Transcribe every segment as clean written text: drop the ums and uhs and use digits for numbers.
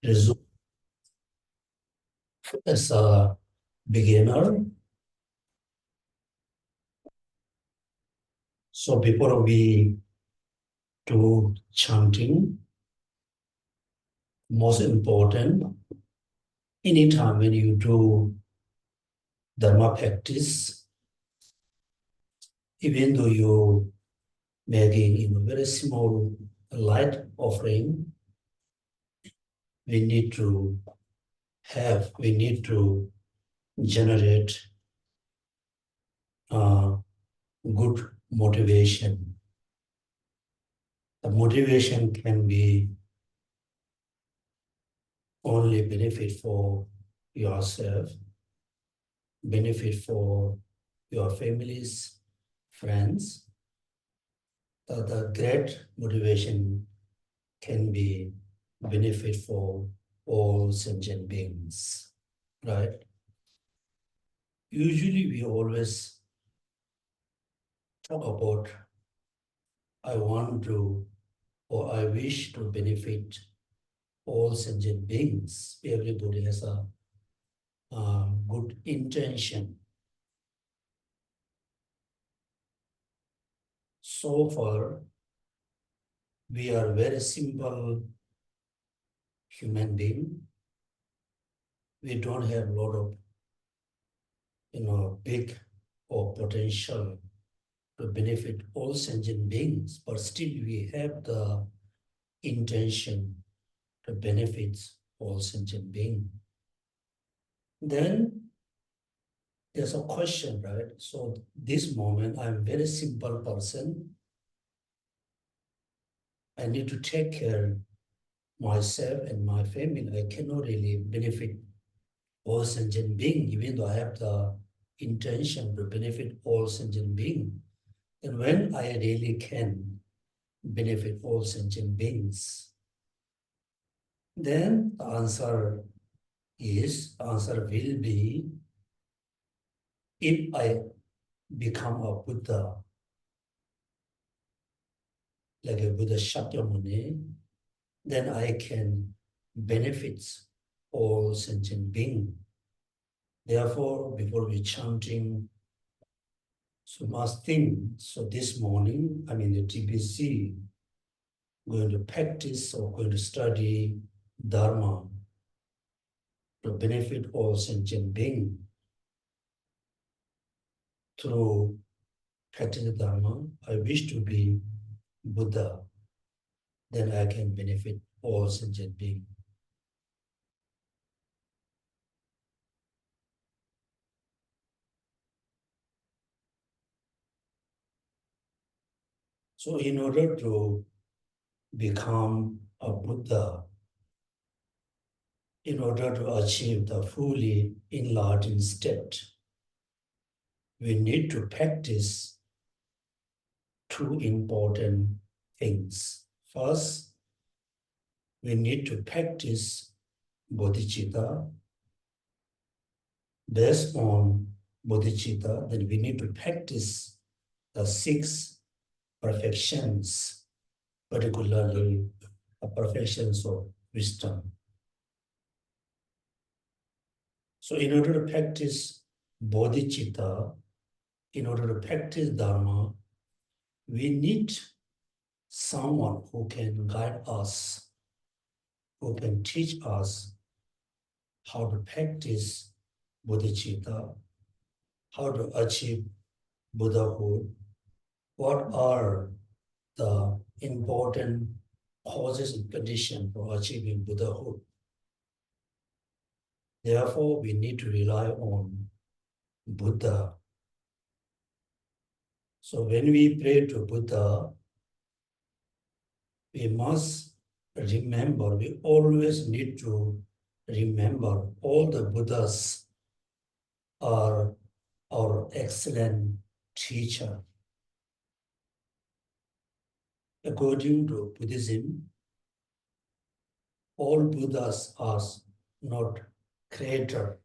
resume as a beginner. So before we do chanting, most important, anytime when you do Dharma practice, even though you making very small light offering, we need to generate good motivation. The motivation can be only benefit for yourself, benefit for your families, friends. The great motivation can be benefit for all sentient beings, right? Usually we always talk about I want to or I wish to benefit all sentient beings. Everybody has a good intention. So far, we are very simple human being. We don't have a lot of, big or potential to benefit all sentient beings, but still we have the intention to benefit all sentient beings. Then there's a question, right? So this moment, I'm a very simple person. I need to take care myself and my family. I cannot really benefit all sentient beings, even though I have the intention to benefit all sentient beings. And when I really can benefit all sentient beings, then the answer will be if I become a Buddha, like a Buddha Shakyamuni, then I can benefit all sentient beings. Therefore, before we chanting, so must think, so this morning, I'm in the TBC, going to practice or going to study Dharma to benefit all sentient beings. Through practicing Dharma, I wish to be Buddha, then I can benefit all sentient beings. So in order to become a Buddha, in order to achieve the fully enlightened state, we need to practice two important things. First, we need to practice bodhicitta. Based on bodhicitta, then we need to practice the six perfections, particularly the perfections of wisdom. So in order to practice bodhicitta, in order to practice Dharma, we need someone who can guide us, who can teach us how to practice bodhicitta, how to achieve Buddhahood, what are the important causes and conditions for achieving Buddhahood. Therefore, we need to rely on Buddha. So when we pray to Buddha, we must remember, we always need to remember all the Buddhas are our excellent teacher. According to Buddhism, all Buddhas are not creator.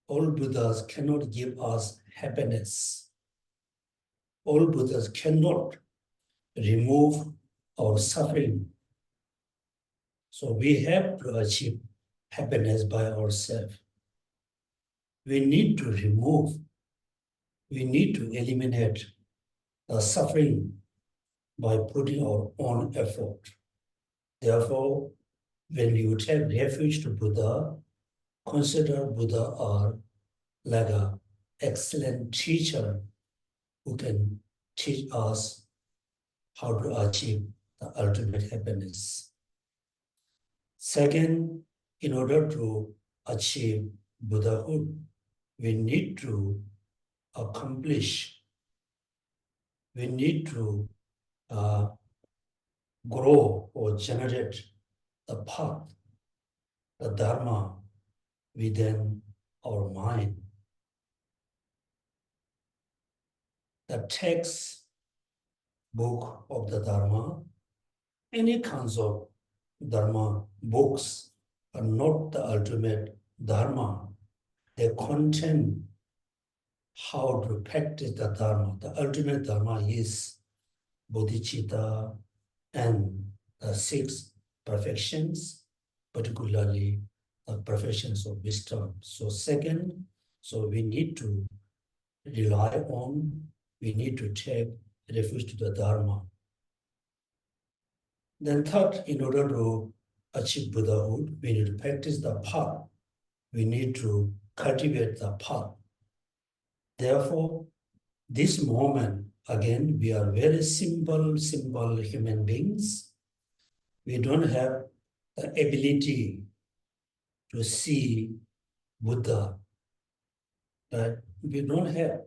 All Buddhas cannot give us happiness. All Buddhas cannot remove our suffering. So we have to achieve happiness by ourselves. We need to eliminate the suffering by putting our own effort. Therefore, when you take refuge to Buddha, consider Buddha are like an excellent teacher who can teach us how to achieve the ultimate happiness. Second, in order to achieve Buddhahood, we need to grow or generate the path, the Dharma within our mind. The text book of the Dharma, any kinds of Dharma books are not the ultimate Dharma. They contain how to practice the Dharma. The ultimate Dharma is bodhicitta and the six perfections, particularly the perfections of wisdom. So second, we need to we need to take refuge to the Dharma. Then third, in order to achieve Buddhahood, we need to practice the path. We need to cultivate the path. Therefore, this moment, again, we are very simple human beings. We don't have the ability to see Buddha. Right? We don't have.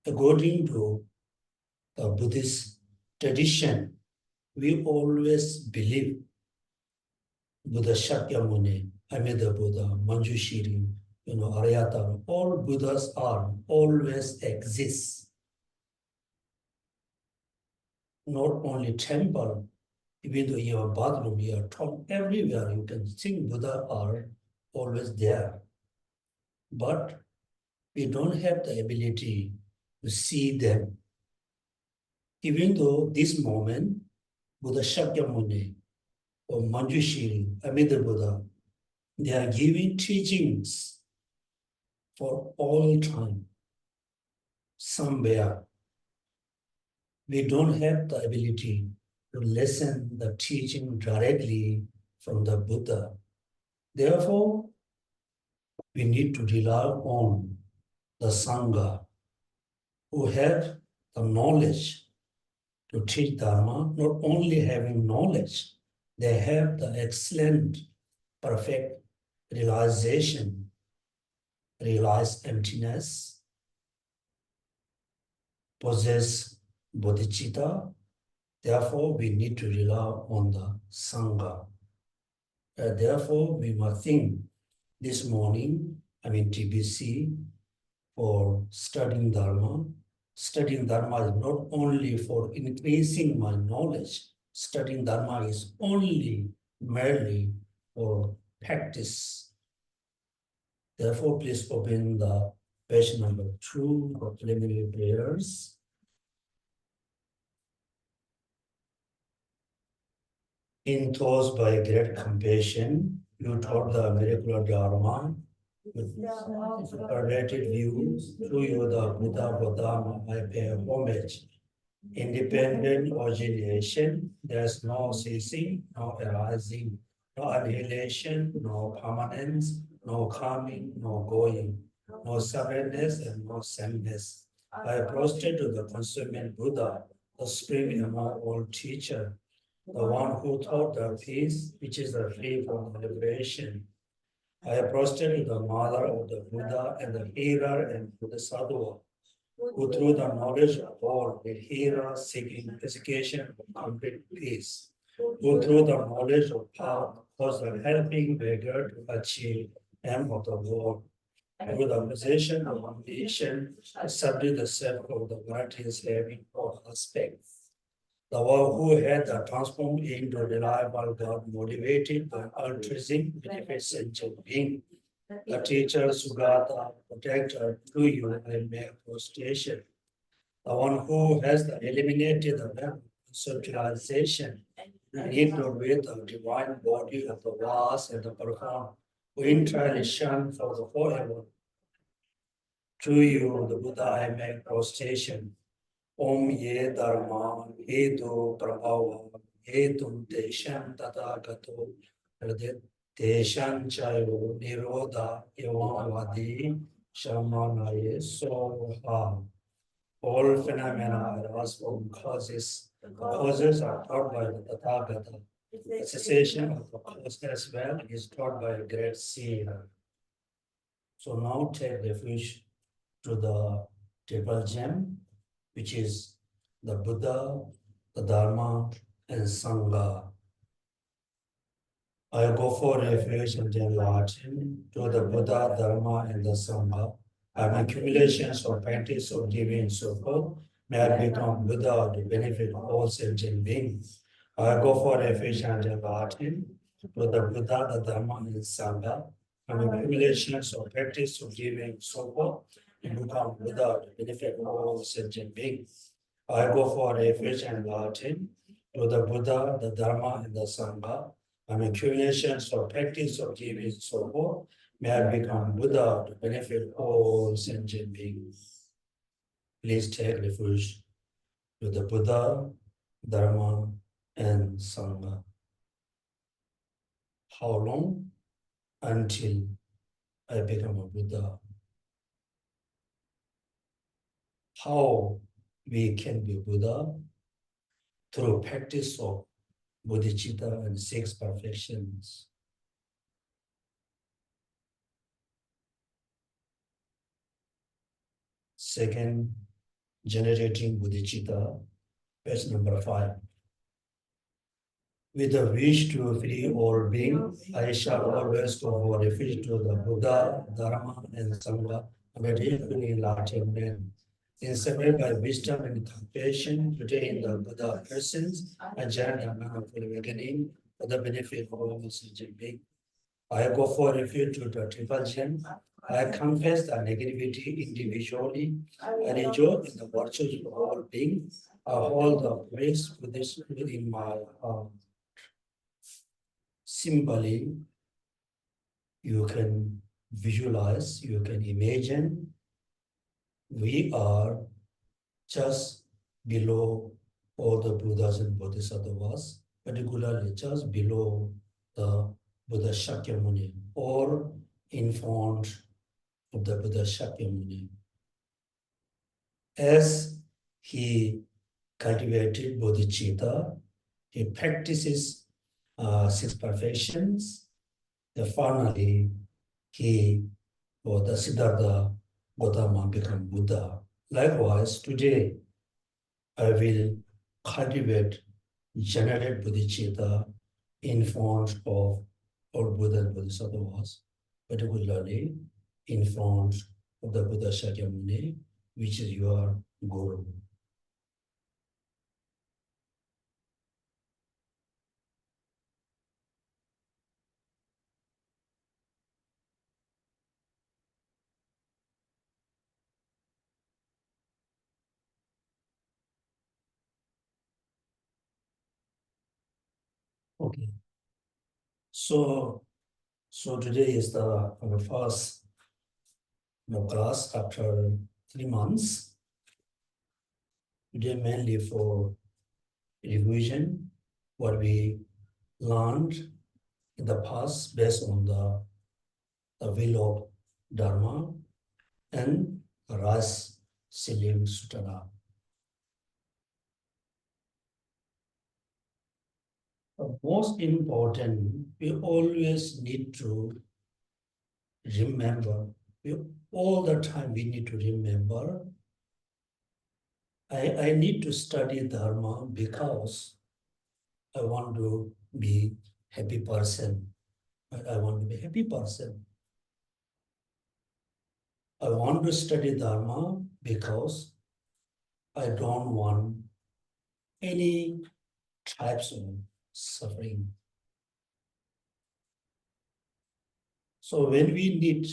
According to the Buddhist tradition, we always believe Buddha Shakyamuni, Amida Buddha, Manjushri, Aryata, all Buddhas are always exist. Not only temple, even though in your bathroom, your top, everywhere you can see Buddha are always there. But we don't have the ability to see them. Even though this moment, Buddha Shakyamuni or Manjushri, Amida Buddha, they are giving teachings for all time. Somewhere, we don't have the ability to listen the teaching directly from the Buddha. Therefore, we need to rely on the Sangha who have the knowledge to teach Dharma, not only having knowledge, they have the excellent, perfect realization, realize emptiness, possess bodhicitta. Therefore, we need to rely on the Sangha. Therefore, we must think this morning, TBC, for studying Dharma. Studying Dharma is not only for increasing my knowledge. Studying Dharma is merely for practice. Therefore, please open the page number 2 for preliminary prayers. Enthused by great compassion, you taught the miracle Dharma with perverted view. Through you, the Buddha, I pay homage. Independent origination, there's no ceasing, no arising, no annihilation, no permanence, no coming, no going, no severness and no sameness. I prostrate to the consuming Buddha, the supreme among all teacher, the one who taught the peace, which is the free from liberation. I prostrate to the mother of the Buddha and the hearer and to the sadhu, who through the knowledge of all the hearer seeking education of complete peace, who through the knowledge of path was the helping beggar to achieve aim of the world, through the possession of ambition, subdue the self of the varieties having all aspects. The one who had the transformed into reliable God motivated by altruism, beneficent being. The teacher, Sugata, protector, to you I make prostration. The one who has eliminated the conceptualization We need to read the divine body of the vast and the profound interrelation for the forever. To you, the Buddha, I make prostration. Om ye dharma hetu prabhava hetum teshan tathagato teshan chayo nirodha evamvadi shamanaya soha. All phenomena arise from causes. The causes are taught by the Tathagata. The cessation of the cause as well is taught by a great seer. So now take refuge to the triple gem, which is the Buddha, the Dharma, and Sangha. I go for refuge and enlightenment to the Buddha, Dharma, and the Sangha. I'm accumulations of practice of giving so forth. May I become Buddha to benefit all sentient beings. I go for refuge and enlightenment to the Buddha, the Dharma, and the Sangha. I'm accumulations of practice of giving so forth. And become Buddha to benefit all sentient beings. I go for refuge and enlightenment to the Buddha, the Dharma, and the Sangha. I'm accumulations of practice of giving so forth. May I become Buddha to benefit all sentient beings. Please take refuge to the Buddha, Dharma, and Sangha. How long? Until I become a Buddha. How we can be Buddha? Through practice of bodhicitta and six perfections. Second, generating bodhicitta, page number 5. With the wish to free all beings, I shall always go for refuge to the Buddha, Dharma, and Sangha, and the deeply enlightened men. Inspired by wisdom and compassion, today in the Buddha presence, I journey a man of awakening for the benefit of all sentient beings. I go for refuge to the triple gem. I confess the negativity individually. I rejoice in the virtues of all beings. I hold the praise within my heart. Simply, you can visualize, you can imagine, we are just below all the Buddhas and Bodhisattvas, particularly just below the Buddha Shakyamuni or in front of the Buddha Shakyamuni. As he cultivated bodhicitta, he practices six perfections. Finally, he or the Siddhartha Gautama become Buddha. Likewise, today I will cultivate, generate bodhicitta in front of all Buddha and Bodhisattvas, particularly in front of the Buddha Shakyamuni, which is your Guru. Okay. So today is our first class after 3 months. Today mainly for revision, what we learned in the past based on the will of Dharma and Rice Seedling Sutra. The most important, we always need to remember, all the time we need to remember, I need to study Dharma because I want to be happy person. I want to be a happy person. I want to study Dharma because I don't want any types of suffering. So when we need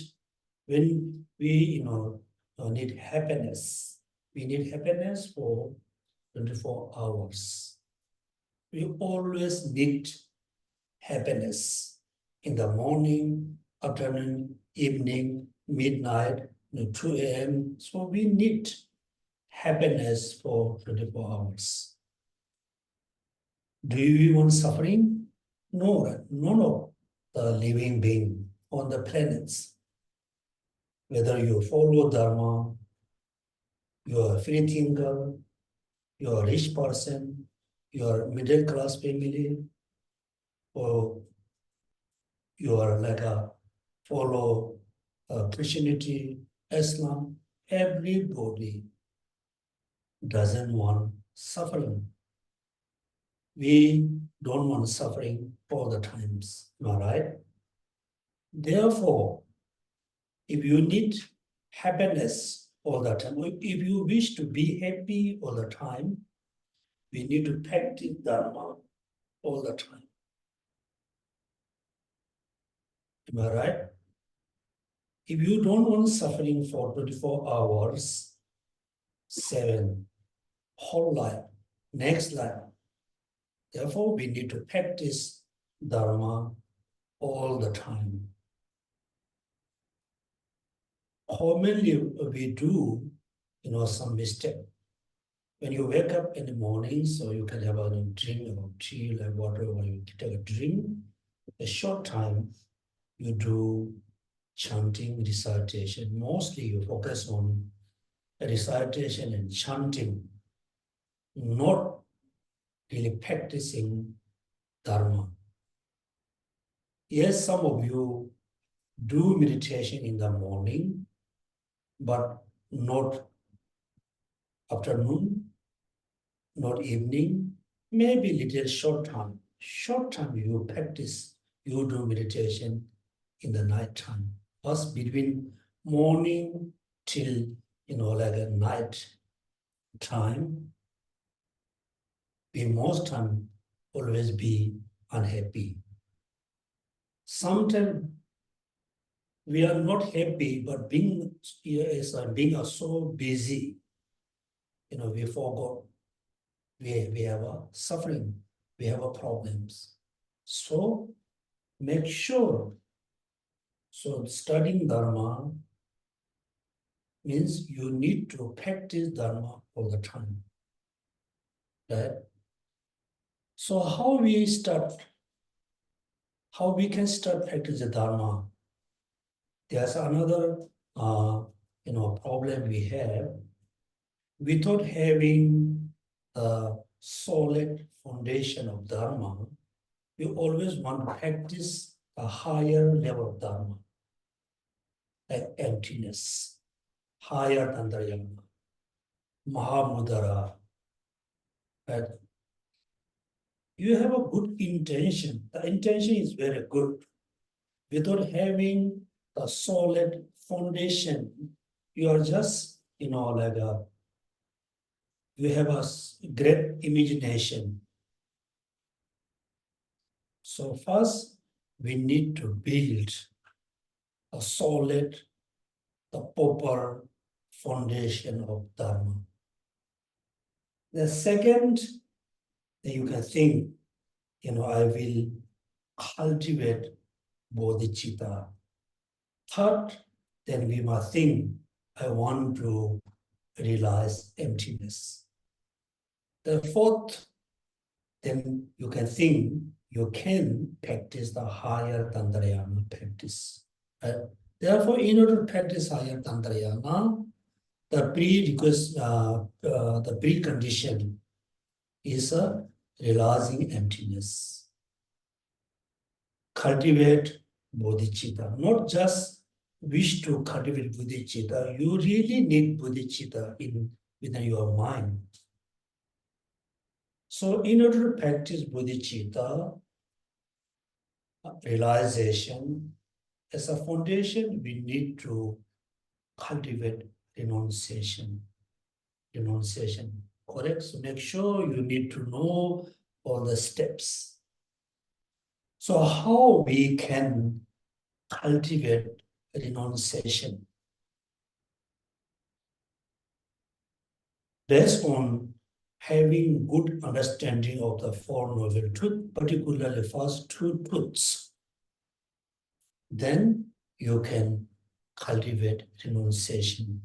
happiness, we need happiness for 24 hours. We always need happiness in the morning, afternoon, evening, midnight, 2 a.m. So we need happiness for 24 hours. Do you want suffering? No, none of the living being on the planets, whether you follow Dharma, you are a free thinker, you are a rich person, you are middle class family, or you are like a follow Christianity, Islam, everybody doesn't want suffering. We don't want suffering all the times, am I right? Therefore, if you need happiness all the time, if you wish to be happy all the time, we need to practice Dharma all the time. Am I right? If you don't want suffering for 24 hours, 7, whole life, next life, therefore we need to practice Dharma all the time. Commonly we do, some mistake. When you wake up in the morning, so you can have a drink of tea, like water, or you take a drink. A short time, you do chanting, recitation. Mostly you focus on recitation and chanting, not really practicing Dharma. Yes, some of you do meditation in the morning, but not afternoon, not evening, maybe little short time. Short time you practice, you do meditation in the night time. First between morning till, like a night time, we most time always be unhappy. Sometimes we are not happy, but being so busy, we forgot. We have a suffering, we have a problems. So make sure. So studying Dharma means you need to practice Dharma all the time. Right? So how we can start practicing Dharma? There's another problem we have. Without having a solid foundation of Dharma, we always want to practice a higher level of Dharma, like emptiness, higher Tantrayana, Mahamudara. But you have a good intention. The intention is very good. Without having a solid foundation, you are just, you have a great imagination. So first, we need to build a solid, the proper foundation of Dharma. The second, you can think, I will cultivate bodhicitta. Third, then we must think, I want to realize emptiness. The fourth, then you can think, you can practice the higher Tantrayana practice. Right? Therefore, in order to practice higher Tantrayana, the precondition is realizing emptiness. Cultivate bodhicitta, not just wish to cultivate bodhicitta, you really need bodhicitta within your mind. So in order to practice bodhicitta, realization, as a foundation, we need to cultivate renunciation. Renunciation, correct? So make sure you need to know all the steps. So how we can cultivate renunciation? Based on having good understanding of the Four Noble Truths, particularly first two truths, then you can cultivate renunciation.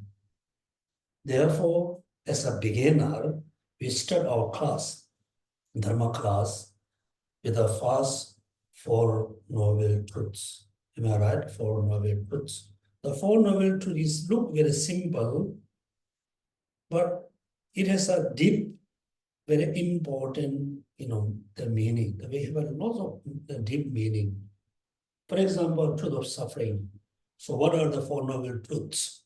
Therefore, as a beginner, we start our class, Dharma class, with the first Four Noble Truths. Am I right? Four Noble Truths. The Four Noble Truths look very simple, but it has a deep, very important, the meaning. We have a lot of deep meaning. For example, truth of suffering. So what are the Four Noble Truths?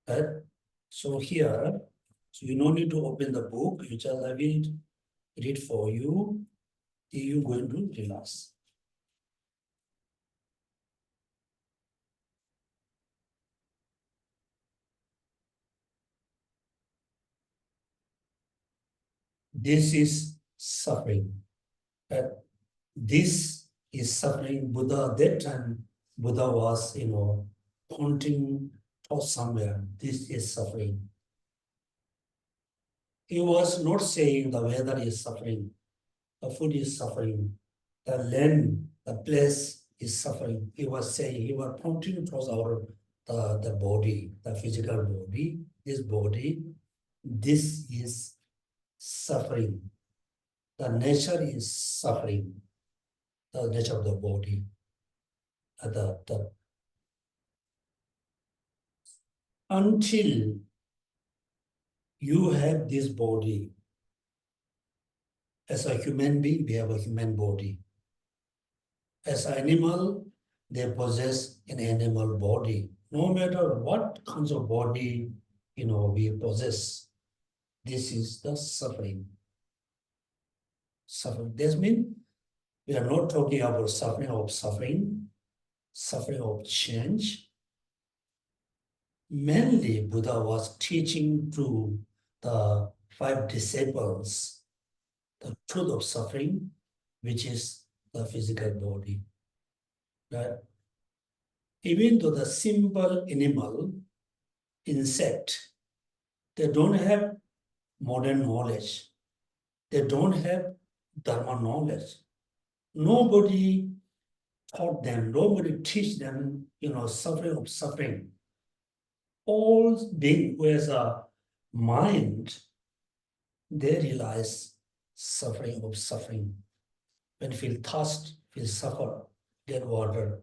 Right? So here, so you don't need to open the book, which I will read for you. You're going to relax. This is suffering. Right? This is suffering. Buddha, at that time, Buddha was, pointing to somewhere. This is suffering. He was not saying the weather is suffering, the food is suffering, the land, the place is suffering. He was saying, he was pointing towards the body, the physical body, this is suffering. The nature is suffering, the nature of the body. Until you have this body, as a human being, we have a human body. As an animal, they possess an animal body. No matter what kinds of body, we possess, this is the suffering. Suffering. This means we are not talking about suffering of change. Mainly, Buddha was teaching to the 5 disciples the truth of suffering, which is the physical body. Right? Even though the simple animal, insect, they don't have modern knowledge. They don't have Dharma knowledge. Nobody taught them, nobody teach them, suffering of suffering. All being who has a mind, they realize suffering of suffering. When they feel thirst, feel suffer, get water.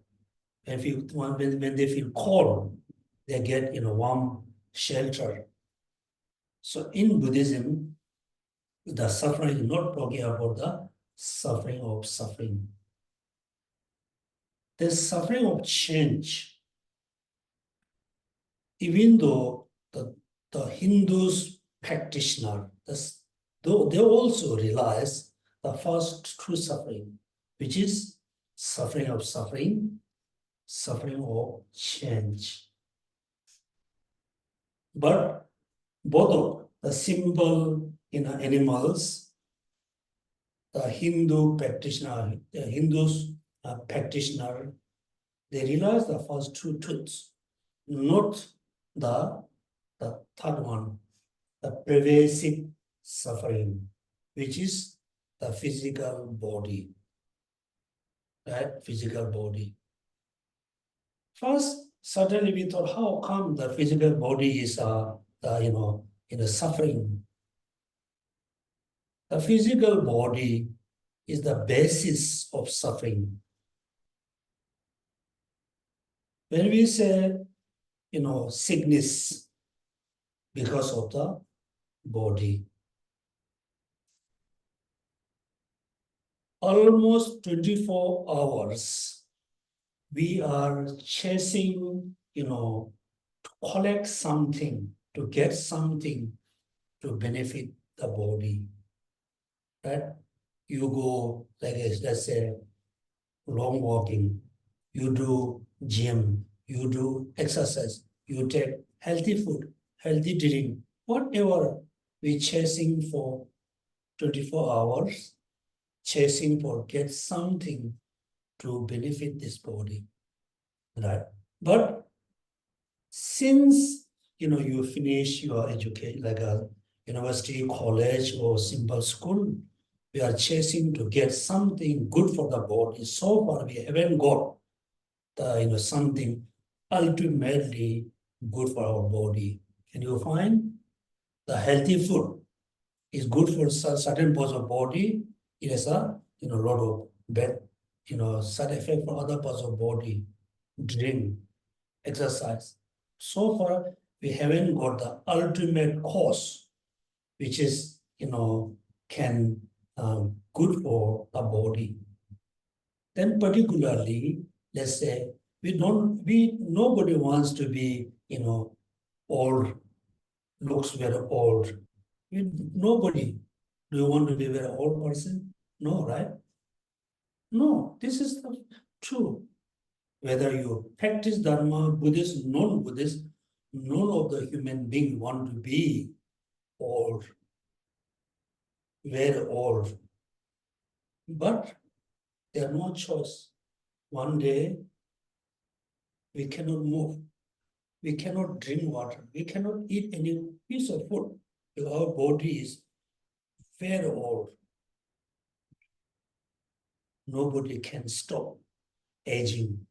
When they feel cold, they get warm shelter. So in Buddhism, the suffering is not talking about the suffering of suffering. The suffering of change. Even though the Hindus practitioner, though they also realize the first true suffering, which is suffering of suffering, suffering of change. But both of the simple animals, the Hindu practitioner, practitioner, they realize the first two truths, not the third one, the pervasive suffering, which is the physical body, right? Physical body. First, certainly we thought, how come the physical body is, suffering? The physical body is the basis of suffering. When we say, sickness because of the body, almost 24 hours, we are chasing, to collect something, to get something to benefit the body. Right? You go, let's say, long walking, you do gym, you do exercise, you take healthy food, healthy drink, whatever we chasing for 24 hours, chasing for get something to benefit this body, right? But since you finish your education, university, college, or simple school. We are chasing to get something good for the body. So far, we haven't got the something ultimately good for our body. Can you find the healthy food is good for certain parts of body? It has a lot of bad side effect for other parts of body. Drink, exercise. So far, we haven't got the ultimate cause, which is can good for the body. Then particularly, let's say nobody wants to be old, looks very old. Nobody. Do you want to be a very old person? No, right? No, this is the true. Whether you practice Dharma, Buddhist, non-Buddhist, none of the human being want to be old, very old. But there are no choice. One day, we cannot move. We cannot drink water. We cannot eat any piece of food. Our body is very old. Nobody can stop aging.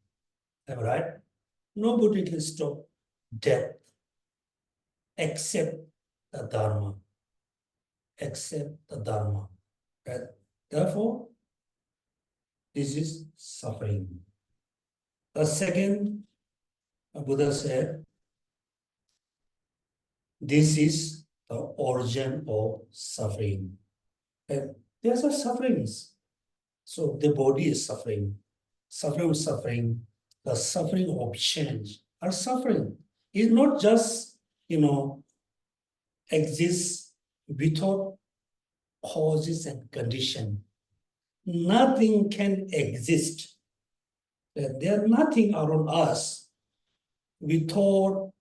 Am I right? Nobody can stop death except the Dharma. Except the Dharma. Right? Therefore, this is suffering. The second, Buddha said, this is the origin of suffering. And there's a sufferings. So the body is suffering. Suffering, the suffering of change. Our suffering is not just, exists without causes and condition. Nothing can exist. There's nothing around us without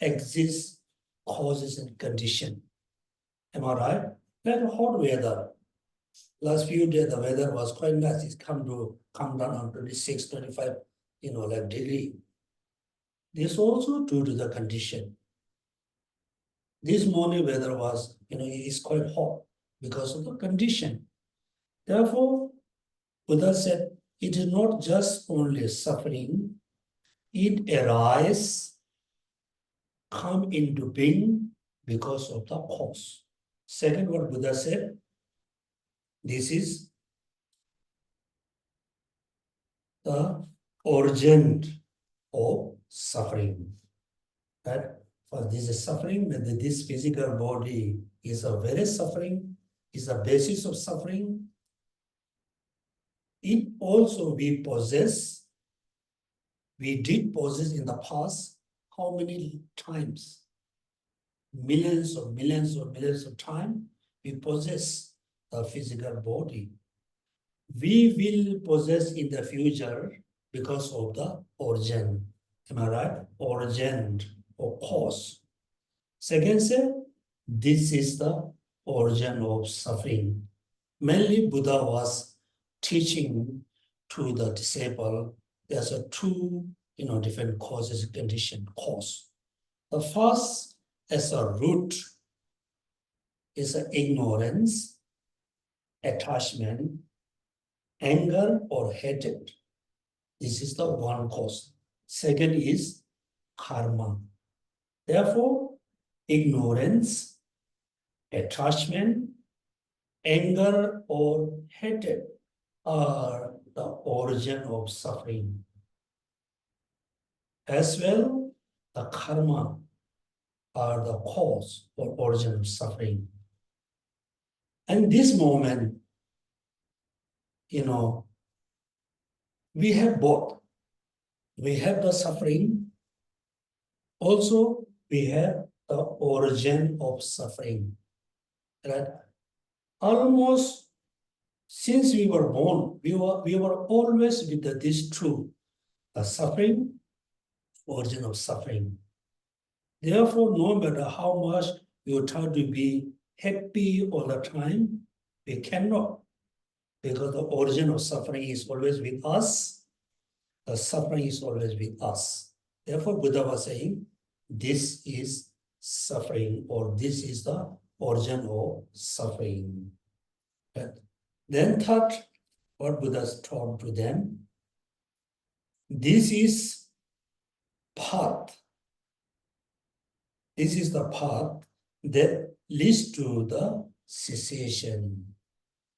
exist causes and condition. Am I right? Like hot weather. Last few days, the weather was quite nice. It's come down on 26, 25, degree. This also due to the condition. This morning weather was, it is quite hot because of the condition. Therefore, Buddha said, it is not just only suffering, it arises, come into being because of the cause. Second, what Buddha said, this is the origin of suffering. Right? For this is suffering, whether this physical body is a very suffering, is a basis of suffering. It also we possess, we did possess in the past, how many times? Millions of millions of millions of times, we possess the physical body. We will possess in the future because of the origin. Am I right? Origin or cause. Second say, this is the origin of suffering. Mainly Buddha was teaching to the disciple, there's a two different causes, condition, cause. The first as a root is ignorance, attachment, anger or hatred. This is the one cause. Second is karma. Therefore, ignorance, attachment, anger or hatred are the origin of suffering. As well, the karma are the cause or origin of suffering. And this moment, we have both. We have the suffering. Also, we have the origin of suffering. Right? Almost since we were born, we were always with this truth, the suffering, origin of suffering. Therefore, no matter how much you try to be happy all the time, we cannot, because the origin of suffering is always with us. The suffering is always with us. Therefore, Buddha was saying, this is suffering, or this is the origin of suffering. Right? Then third, what Buddha taught to them, this is path. This is the path that leads to the cessation.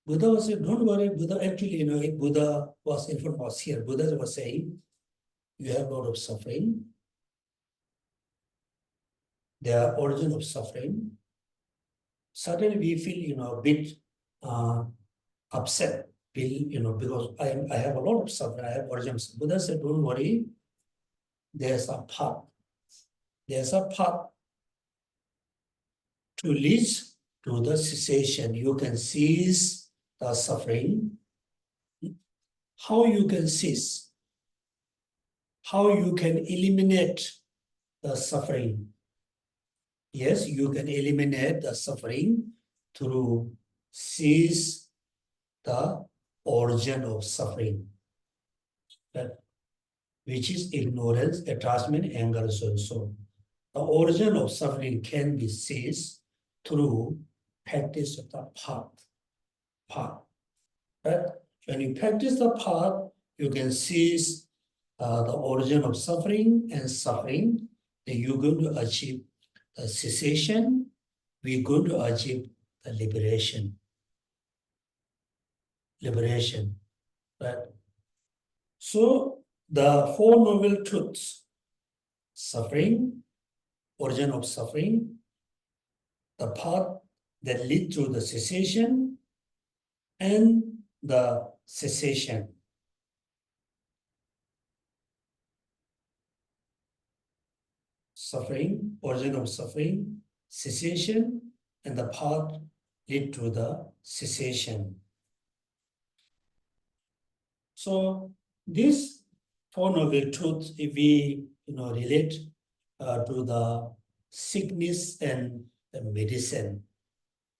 Buddha was saying, don't worry, Buddha actually, if Buddha was in front of us here, Buddha was saying, you have a lot of suffering. The origin of suffering. Suddenly we feel, a bit upset, because I have a lot of suffering, I have origin. Buddha said, don't worry, there's a path. There's a path to lead to the cessation. You can cease the suffering. How you can cease? How you can eliminate the suffering? Yes, you can eliminate the suffering through cease the origin of suffering, which is ignorance, attachment, anger, so and so. The origin of suffering can be seized through practice of the path. Right? When you practice the path, you can seize the origin of suffering, and suffering, then you're going to achieve the cessation, we're going to achieve the liberation. Right? So the Four Noble Truths, suffering, origin of suffering, the path that leads to the cessation, and the cessation. Suffering, origin of suffering, cessation, and the path lead to the cessation. So this Four Noble Truths, if we relate to the sickness and the medicine,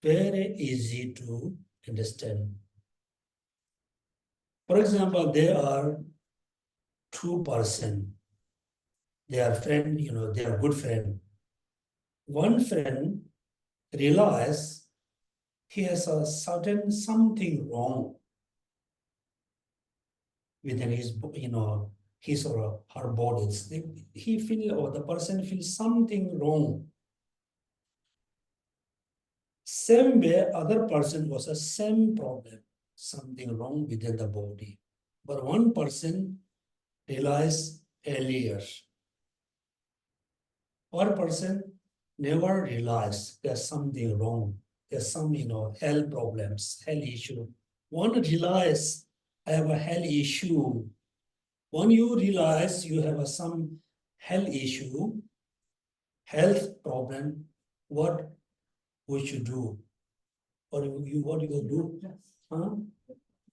very easy to understand. For example, there are two persons. They are friend, they are good friend. One friend realizes he has a certain something wrong within his or her bodies. He feel, or the person feels something wrong. Same way, other person was the same problem, something wrong within the body. But one person realized earlier. One person never realized there's something wrong. There's some, health problems, health issue. One realize I have a health issue. When you realize you have some health issue, health problem, what we should do? What you do? Huh?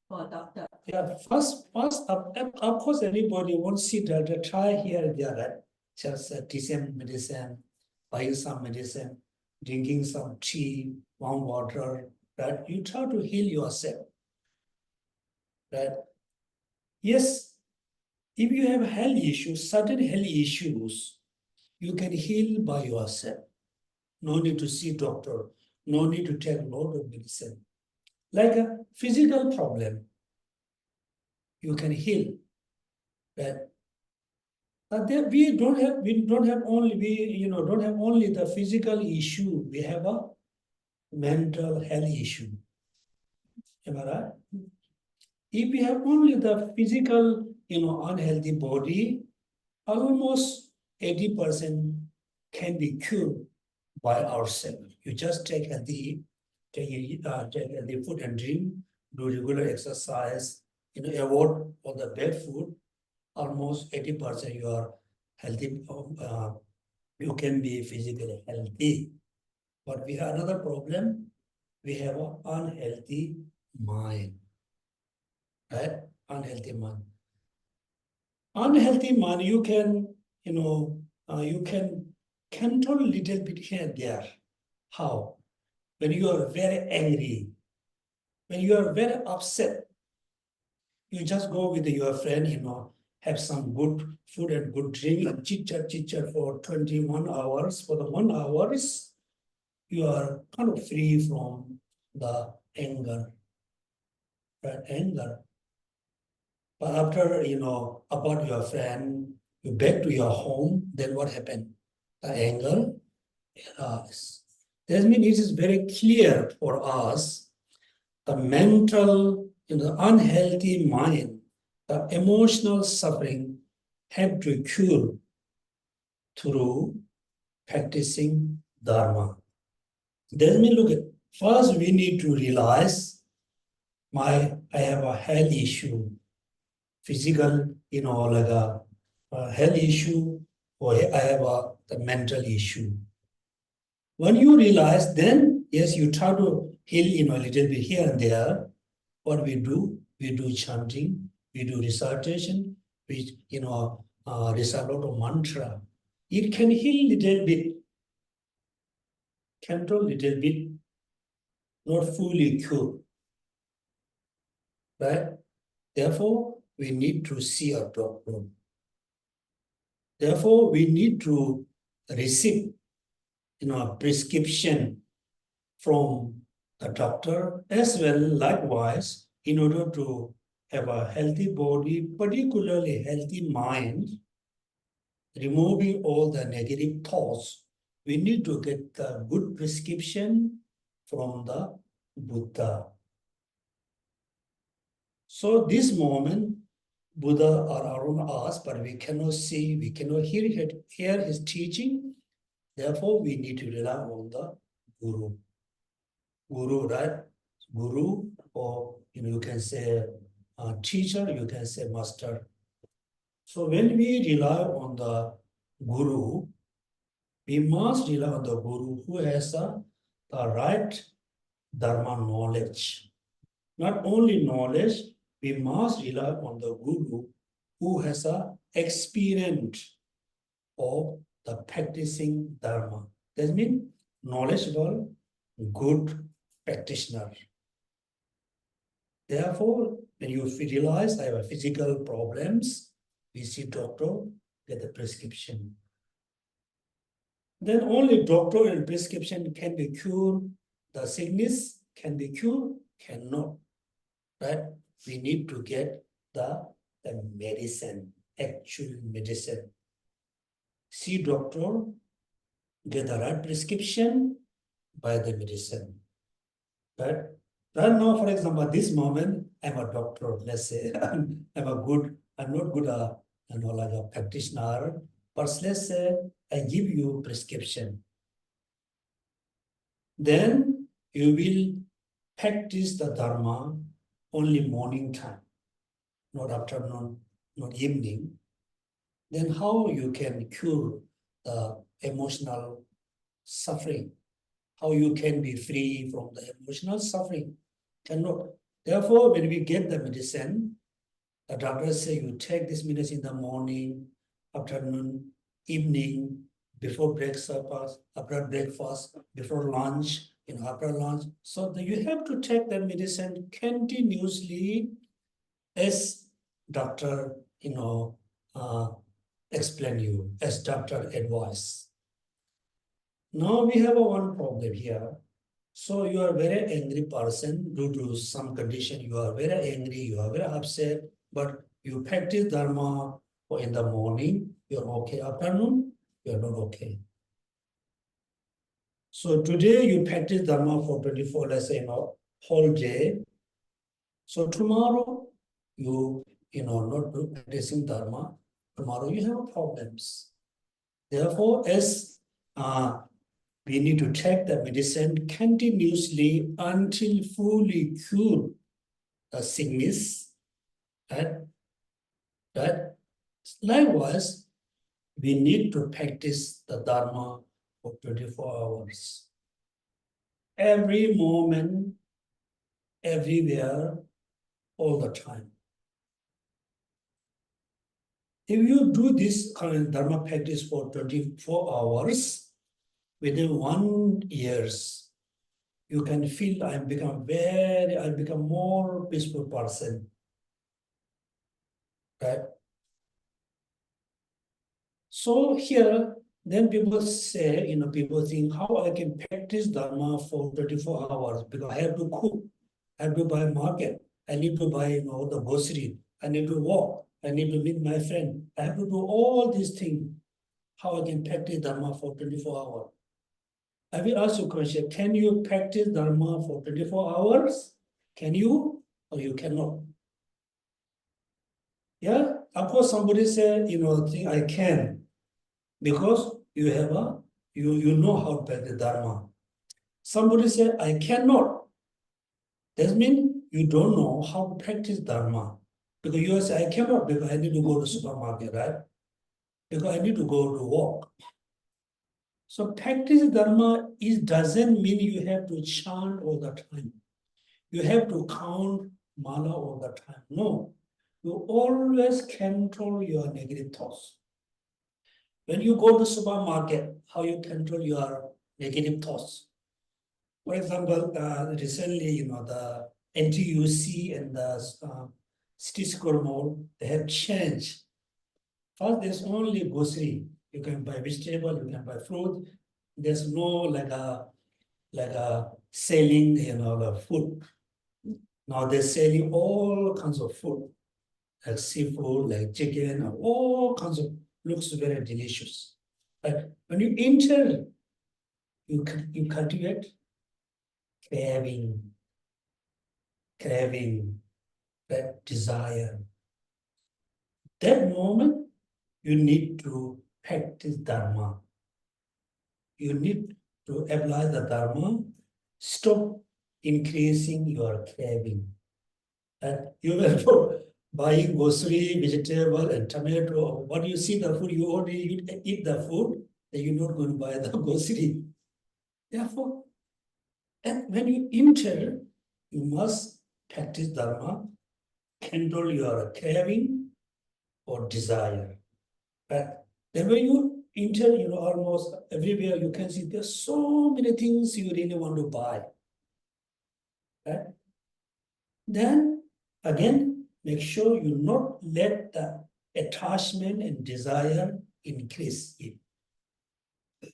For doctor. Yeah, first, of course, anybody wants to see that try here and there, right? Just decent medicine, buying some medicine, drinking some tea, warm water, right? You try to heal yourself, right? Yes, if you have health issues, certain health issues, you can heal by yourself. No need to see doctor, no need to take a lot of medicine. Like a physical problem, you can heal, right? But then we don't have only the physical issue. We have a mental health issue. Am I right? If we have only the physical, unhealthy body, almost 80% can be cured by ourselves. You just take healthy food and drink, do regular exercise, avoid all the bad food. Almost 80% you are healthy. You can be physically healthy. But we have another problem. We have an unhealthy mind. Right? Unhealthy mind. Unhealthy mind, you can, you can control a little bit here and there. How? When you are very angry, when you are very upset, you just go with your friend, have some good food and good drink and chit chat for 21 hours. For the 1 hour, you are kind of free from the anger, right? Anger. But after, about your friend, you back to your home, then what happened? The anger arises. That means it is very clear for us the mental, unhealthy mind, the emotional suffering have to cure through practicing Dharma. That means, look at, first we need to realize I have a health issue, physical, like a health issue, or I have the mental issue. When you realize, then yes, you try to heal, a little bit here and there. What we do chanting, we do recitation, we, recite a lot of mantra. It can heal little bit, control little bit, not fully cure, right? Therefore, we need to see a doctor. Therefore, we need to receive, a prescription from the doctor as well, likewise, in order to have a healthy body, particularly healthy mind, removing all the negative thoughts, we need to get the good prescription from the Buddha. So this moment, Buddha are around us, but we cannot see, we cannot hear his teaching. Therefore, we need to rely on the Guru. Guru, right? Guru, or you can say teacher, you can say master. So when we rely on the Guru, we must rely on the Guru who has the right Dharma knowledge. Not only knowledge, we must rely on the Guru who has a experience of the practicing Dharma. That means knowledgeable, good practitioner. Therefore, when you realize I have physical problems, we see doctor, get the prescription. Then only doctor and prescription can be cured. The sickness can be cured, cannot. Right? We need to get the medicine, actual medicine. See doctor, get the right prescription, buy the medicine. Right? Right now, for example, this moment, I'm a doctor, let's say, I'm not good, like a practitioner, but let's say I give you prescription. Then you will practice the Dharma only morning time, not afternoon, not evening. Then how you can cure the emotional suffering? How you can be free from the emotional suffering? Cannot. Therefore, when we get the medicine, the doctors say you take this medicine in the morning, afternoon, evening, before breakfast, after breakfast, before lunch, after lunch. So you have to take the medicine continuously as doctor, explain you, as doctor advice. Now we have one problem here. So you are a very angry person due to some condition. You are very angry, you are very upset, but you practice Dharma in the morning, you're okay. Afternoon, you're not okay. So today you practice Dharma for 24, let's say, whole day. So tomorrow you, not practicing Dharma, tomorrow you have problems. Therefore, as we need to take the medicine continuously until fully cured the sickness. Right? Likewise, we need to practice the Dharma for 24 hours. Every moment, everywhere, all the time. If you do this kind of Dharma practice for 24 hours, within 1 year, you can feel I become more peaceful person. Right? So here, Then people say, people think how I can practice Dharma for 24 hours because I have to cook, I have to buy market, I need to buy, the grocery, I need to walk, I need to meet my friend, I have to do all these things. How I can practice Dharma for 24 hours? I will ask you a question. Can you practice Dharma for 24 hours? Can you or you cannot? Yeah, of course somebody said, think I can because you know how to practice Dharma. Somebody said I cannot. That means you don't know how to practice Dharma. Because you say I cannot because I need to go to supermarket, right? Because I need to go to work. So practice Dharma doesn't mean you have to chant all the time. You have to count mala all the time. No. You always control your negative thoughts. When you go to supermarket, how you control your negative thoughts? For example, recently, the NTUC and the City Square Mall, they have changed. First, there's only grocery. You can buy vegetable, you can buy fruit. There's no like a selling, the food. Now they're selling all kinds of food, like seafood, like chicken, all kinds of, looks very delicious. But when you enter, you cultivate craving, that desire. That moment, you need to practice Dharma. You need to apply the Dharma, stop increasing your craving. And you will buying grocery, vegetable, and tomato. What you see the food, you already eat the food, then you're not going to buy the grocery. Therefore, and when you enter, you must practice Dharma, control your craving or desire. But then when you enter, almost everywhere you can see there's so many things you really want to buy. Right? Then again, make sure you not let the attachment and desire increase it.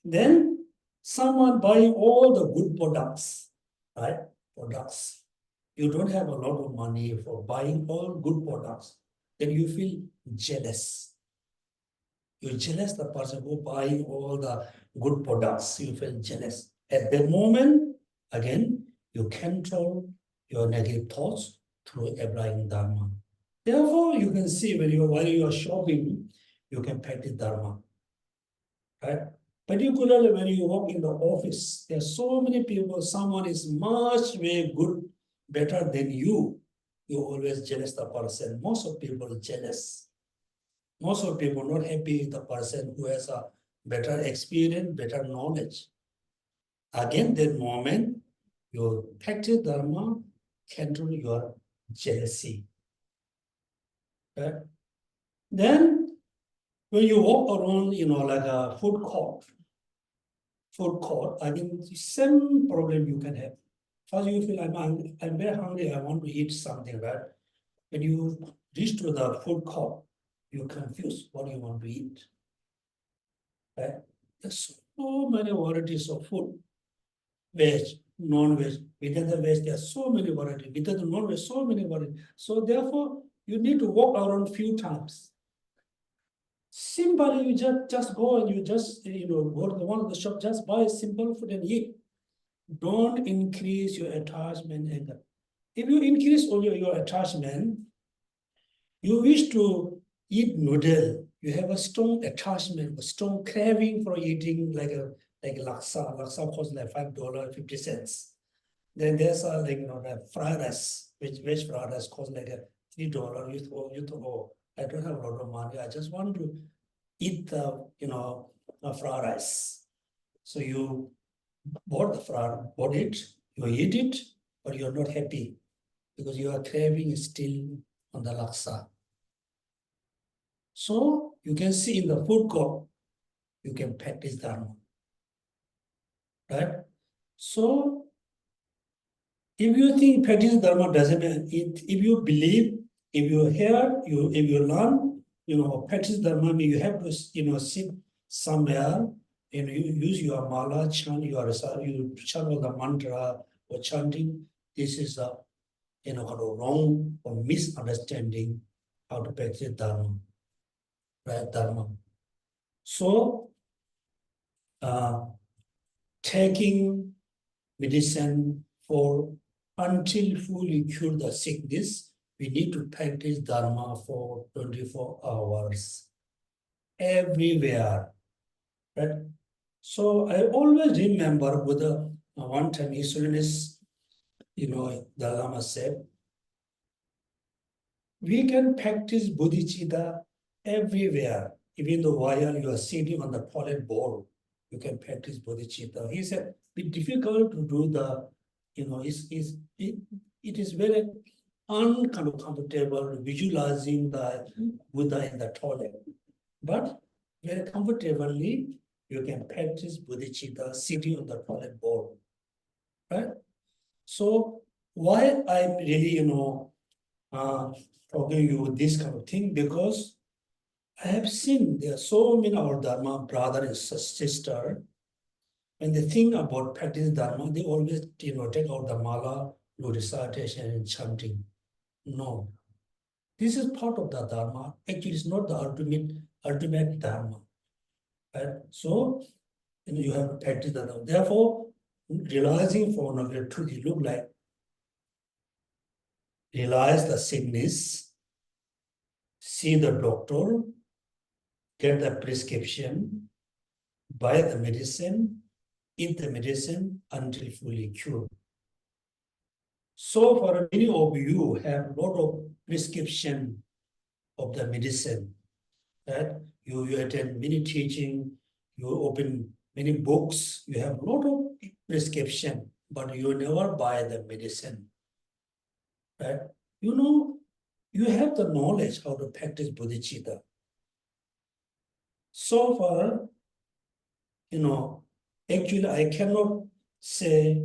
Then someone buying all the good products, right? Products. You don't have a lot of money for buying all good products. Then you feel jealous. You're jealous the person who buying all the good products. You feel jealous. At that moment, again, you control your negative thoughts through applying Dharma. Therefore, you can see while you are shopping, you can practice Dharma. Right? Particularly when you work in the office, there are so many people, someone is much way good, better than you. You always jealous the person. Most of people are jealous. Most of people not happy with the person who has a better experience, better knowledge. Again, that moment, you practice Dharma, control your jealousy. Right? Then, when you walk around, like a food court, I mean, same problem you can have. First, you feel I'm very hungry. I want to eat something, right? When you reach to the food court, you're confused. What do you want to eat? Right? There's so many varieties of food, veg, non-veg. Within the veg, there are so many varieties. Within the non-veg, so many varieties. So therefore, you need to walk around few times. Simply, you just go and you just go to one of the shop, just buy simple food and eat. Don't increase your attachment anger. If you increase all your attachment, you wish to eat noodle, you have a strong attachment, a strong craving for eating like laksa. Laksa costs like $5.50. Then there's the fried rice, which veg fried rice costs like $3. You thought, oh, I don't have a lot of money. I just want to eat the fried rice. So you bought it, you eat it, but you're not happy because your craving is still on the laksa. So you can see in the food court, you can practice Dharma. Right? So if you think practice Dharma doesn't mean it, if you believe, if you hear, if you learn, practice Dharma, you have to sit somewhere, you use your mala, chant your, you chant the mantra or chanting. This is a kind of wrong or misunderstanding how to practice dharma, right? Dharma. So, taking medicine for until fully cure the sickness, we need to practice dharma for 24 hours, everywhere, right? So I always remember Buddha, one time His Holiness, the Lama said, we can practice bodhicitta everywhere, even though while you are sitting on the toilet bowl, you can practice bodhicitta. He said, it's difficult to do the, it is very uncomfortable visualizing the Buddha in the toilet. But very comfortably, you can practice bodhicitta sitting on the toilet bowl, right? So why I'm really, talking you this kind of thing, because I have seen there are so many our Dharma brother and sister, when they think about practicing Dharma, they always, take out the mala, do recitation and chanting. No. This is part of the Dharma. Actually, it's not the ultimate Dharma. Right? So, you have to practice the Dharma. Therefore, realizing for another truth, it look like realize the sickness, see the doctor, get the prescription, buy the medicine, eat the medicine until fully cured. So for many of you have a lot of prescription of the medicine, right? You attend many teaching, you open many books, you have a lot of prescription, but you never buy the medicine, right? You have the knowledge how to practice bodhicitta. So far, actually I cannot say,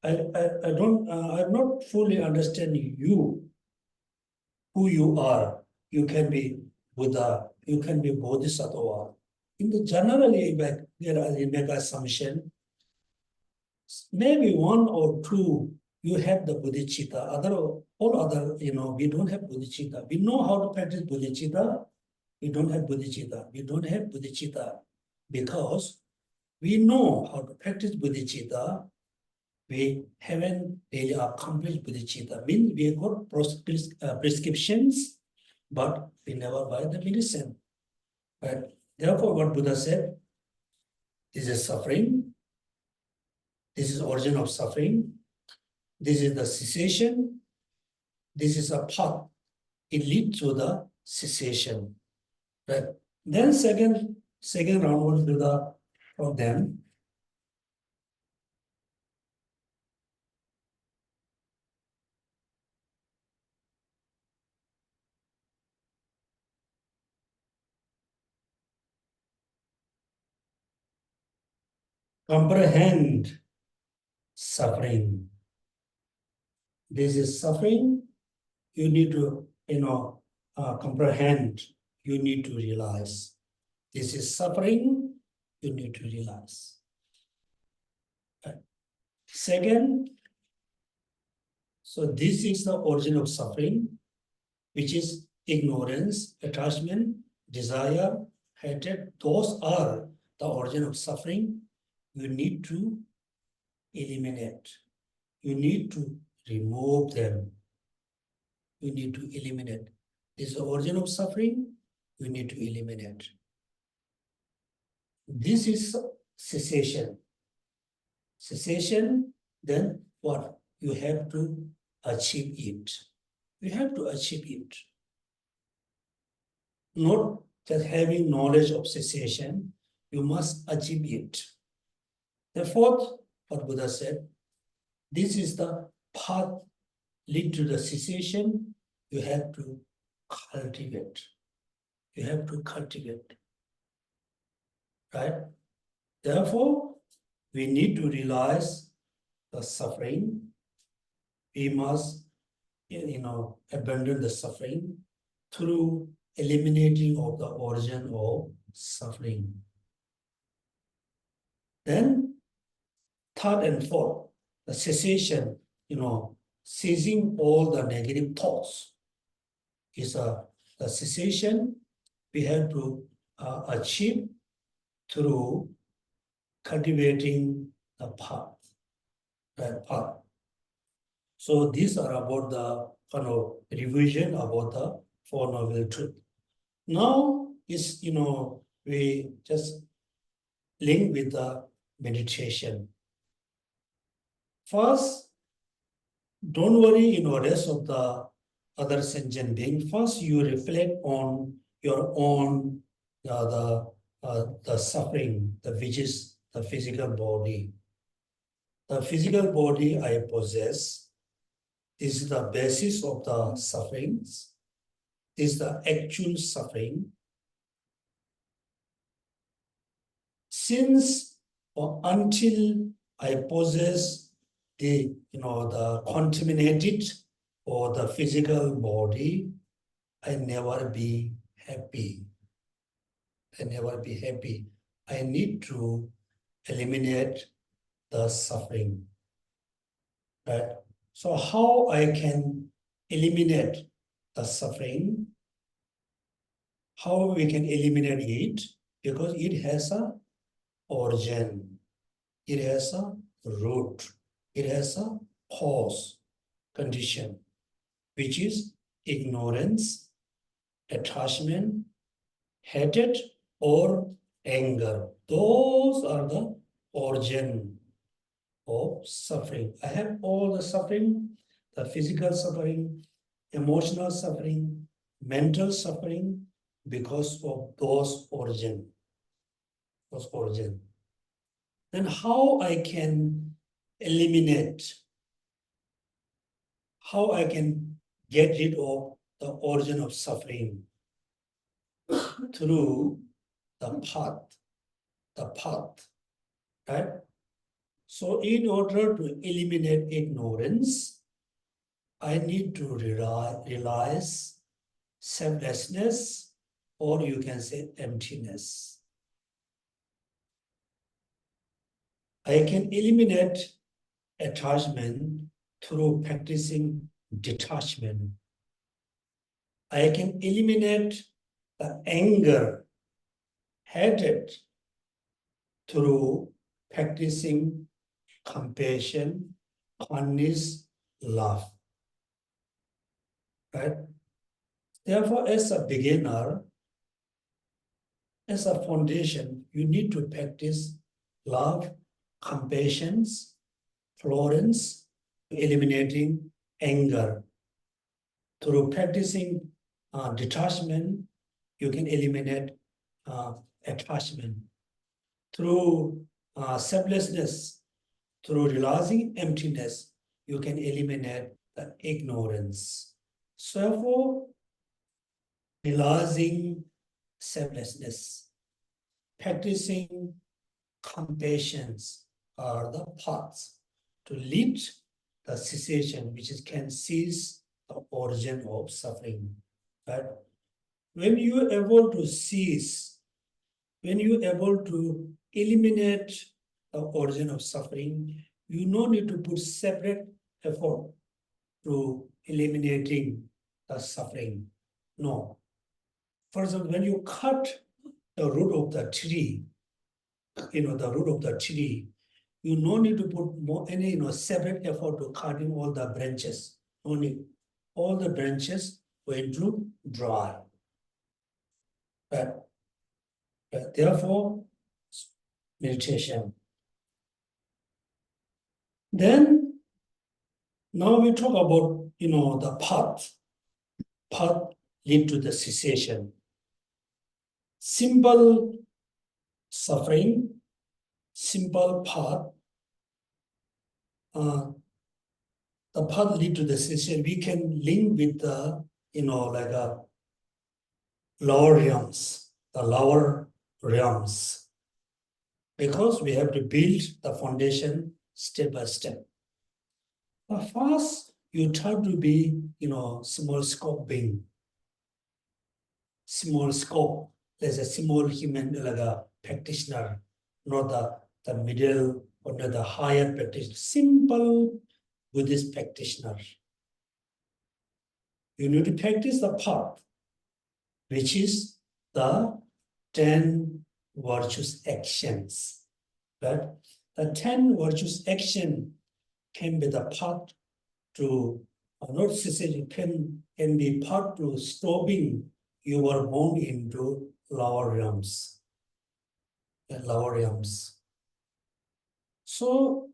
I'm not fully understanding you, who you are. You can be Buddha, you can be Bodhisattva. In the generally, I make assumption, maybe one or two, you have the bodhicitta. All other, we don't have bodhicitta. We know how to practice bodhicitta. We don't have bodhicitta. We don't have bodhicitta because we know how to practice bodhicitta. We haven't really accomplished bodhicitta. Means we got prescriptions, but we never buy the medicine. Right? Therefore, what Buddha said, this is suffering. This is origin of suffering. This is the cessation. This is a path. It leads to the cessation. Right? Then second round was Buddha from them. Comprehend suffering. This is suffering. You need to, comprehend. You need to realize. This is suffering. You need to realize. Second, so this is the origin of suffering, which is ignorance, attachment, desire, hatred. Those are the origin of suffering. You need to eliminate. You need to remove them. You need to eliminate. This is the origin of suffering. You need to eliminate. This is cessation. Cessation, then what? You have to achieve it. You have to achieve it. Not just having knowledge of cessation, you must achieve it. The fourth, what Buddha said, this is the path lead to the cessation. You have to cultivate. You have to cultivate. Right? Therefore, we need to realize the suffering. We must, abandon the suffering through eliminating of the origin of suffering. Then third and fourth, the cessation, ceasing all the negative thoughts is the cessation we have to achieve through cultivating the path, that path. So these are about the kind of revision about the Four Noble Truths. Now is, we just link with the meditation. First, don't worry, rest of the other sentient being. First, you reflect on your own, the suffering, which is the physical body. The physical body I possess is the basis of the sufferings, is the actual suffering. Since or until I possess the contaminated or the physical body, I never be happy. I never be happy. I need to eliminate the suffering. Right? So how I can eliminate the suffering? How we can eliminate it? Because it has a origin. It has a root. It has a cause condition, which is ignorance, attachment, hatred, or anger. Those are the origin of suffering. I have all the suffering, the physical suffering, emotional suffering, mental suffering, because of those origin. Those origin. Then how I can eliminate, how I can get rid of the origin of suffering through the path, right? So in order to eliminate ignorance, I need to realize selflessness, or you can say emptiness. I can eliminate attachment through practicing detachment. I can eliminate the anger, hatred through practicing compassion, kindness, love. Right? Therefore, as a beginner, as a foundation, you need to practice love, compassion, tolerance, eliminating anger. Through practicing detachment, you can eliminate attachment. Through selflessness, through realizing emptiness, you can eliminate the ignorance. So therefore, realizing selflessness, practicing compassion are the paths to lead the cessation, which can cease the origin of suffering. Right? When you are able to cease, when you are able to eliminate the origin of suffering, you no need to put separate effort to eliminating the suffering. No. For example, when you cut the root of the tree, the root of the tree, you no need to put any separate effort to cutting all the branches. Only all the branches going to dry. But therefore, meditation. Then now we talk about the path. Path lead to the cessation. Simple suffering, simple path. The path lead to the cessation. We can link with the like a lower realms, the lower realms, because we have to build the foundation step by step. But first, you try to be, small scope being. Small scope, there's a small human, like a practitioner, not the the middle, or the higher practitioner, simple Buddhist practitioner. You need to practice the path, which is the 10 virtuous actions. Right? The 10 virtuous action can be the path to, not necessarily can be part to stopping your born into lower realms. Lower realms. So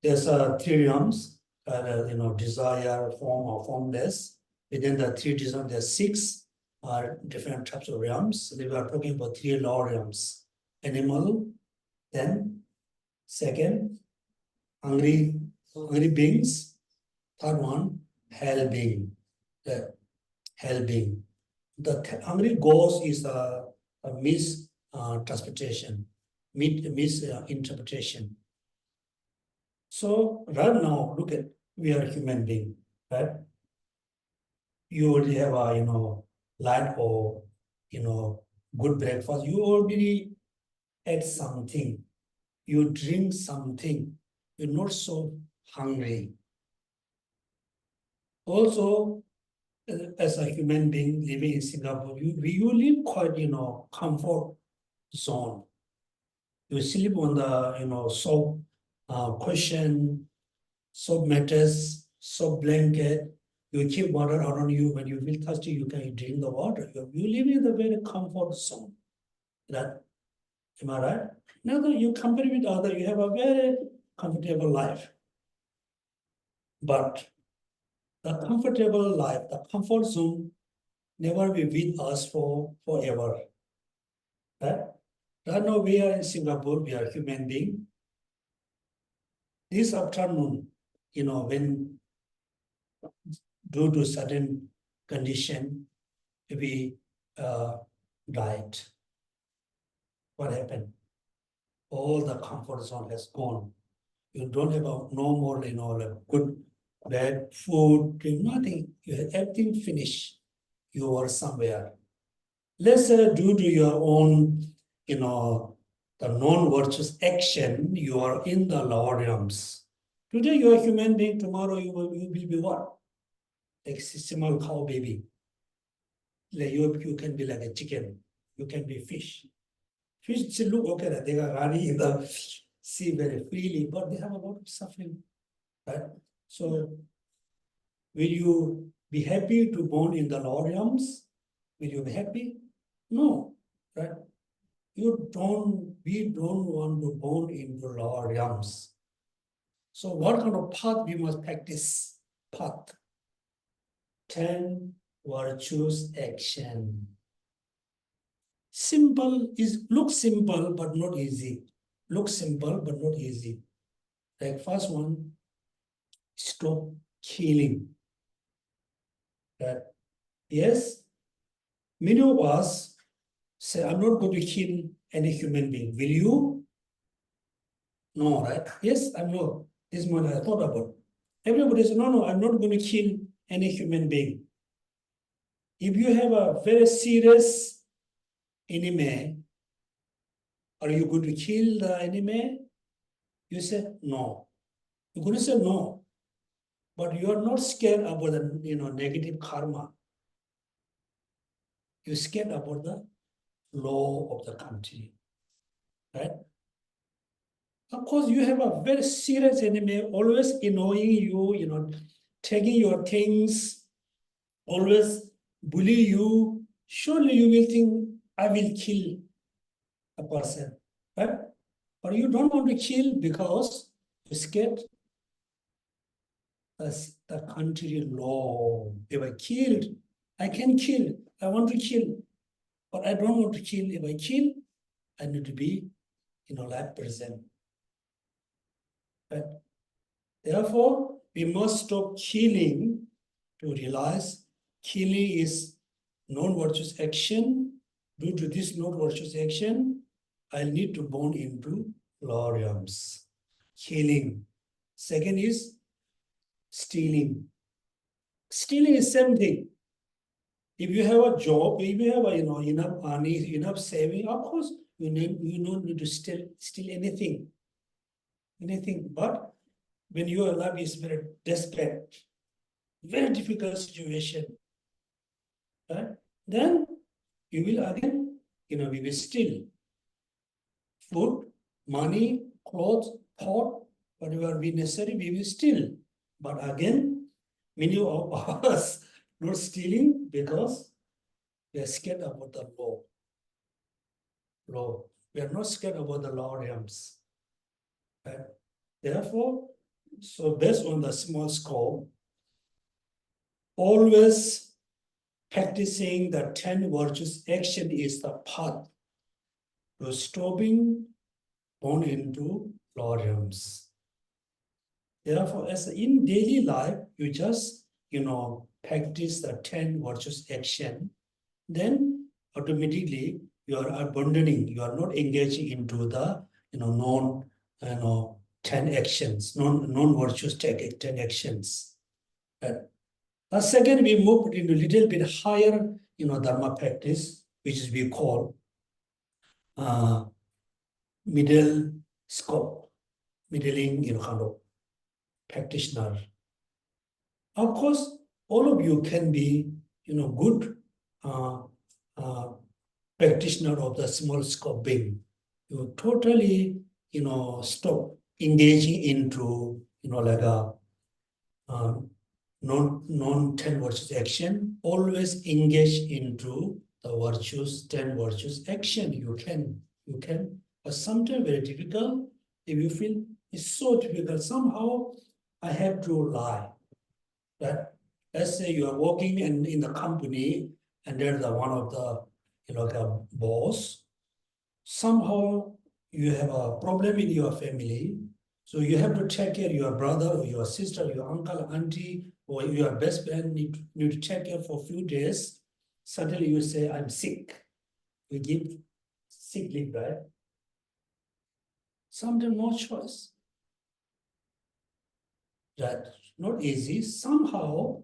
there's 3 realms, desire, form, or formless. Within the 3 desires, there are 6 different types of realms. We are talking about 3 lower realms: animal, then second, hungry beings. Third one, hell being. The hell being. The hungry ghost is a misinterpretation. So right now, look at, we are human being, right? You already have a light or good breakfast. You already ate something. You drink something. You're not so hungry. Also, as a human being living in Singapore, you live quite comfort zone. You sleep on the soft cushion, soft mattress, soft blanket. You keep water around you. When you feel thirsty, you can drink the water. You live in the very comfort zone. Am I right? Now that you compare with others, you have a very comfortable life. But the comfortable life, the comfort zone, never be with us forever. Right? Right now we are in Singapore, we are human being. This afternoon, when due to certain condition, we died. What happened? All the comfort zone has gone. You don't have no more, like good, bad food, nothing. You have everything finished. You are somewhere. Let's say due to your own, the non-virtuous action, you are in the lower realms. Today you are a human being, tomorrow you will be what? Like small cow baby. Like you can be like a chicken. You can be fish. Fish look okay, they are running in the sea very freely, but they have a lot of suffering. Right? So will you be happy to born in the lower realms? Will you be happy? No. Right? We don't want to born into lower realms. So what kind of path we must practice? Path. 10 virtuous action. Looks simple, but not easy. Looks simple, but not easy. Like first one, stop killing. Right? Yes, many of us say, I'm not going to kill any human being. Will you? No, right? Yes, I'm not. This one I thought about. Everybody says, no, I'm not going to kill any human being. If you have a very serious enemy, are you going to kill the enemy? You say, no. You're going to say no. But you are not scared about the negative karma. You're scared about the law of the country. Right? Of course, you have a very serious enemy, always annoying you, taking your things, always bully you. Surely you will think, I will kill a person. Right? But you don't want to kill because you're scared. That's the country law. If I killed, I can kill. I want to kill. But I don't want to kill. If I kill, I need to be, life present. Right? Therefore, we must stop killing to realize killing is non-virtuous action. Due to this non-virtuous action, I need to born into lower realms. Killing. Second is stealing. Stealing is same thing. If you have a job, if you have enough money, enough saving, of course, you don't need to steal anything. But when your life is very desperate, very difficult situation, right? Then you will again, we will steal food, money, clothes, thought, whatever be necessary, we will steal. But again, many of us not stealing because we are scared about the law. We are not scared about the law realms. Right? Therefore, so based on the small scope, always practicing the 10 virtues action is the path to stopping born into law realms. Therefore, as in daily life, you just, practice the 10 virtues action, then automatically you are abandoning, you are not engaging into the, non, 10 actions, non-virtuous 10 actions. Second, we move into a little bit higher, dharma practice, which is we call middle scope, middling, kind of practitioner. Of course, all of you can be, good practitioner of the small scope being. You totally, stop engaging into, like a non-10 virtues action. Always engage into the virtues, 10 virtues action. You can. But sometimes very difficult. If you feel it's so difficult, somehow I have to lie. Right? Let's say you are working in the company and there's one of the, like a boss. Somehow you have a problem in your family. So you have to take care of your brother or your sister, your uncle, auntie, or your best friend need to take care for a few days. Suddenly you say, I'm sick. You give sick leave, right? Sometimes no choice. That not easy. Somehow,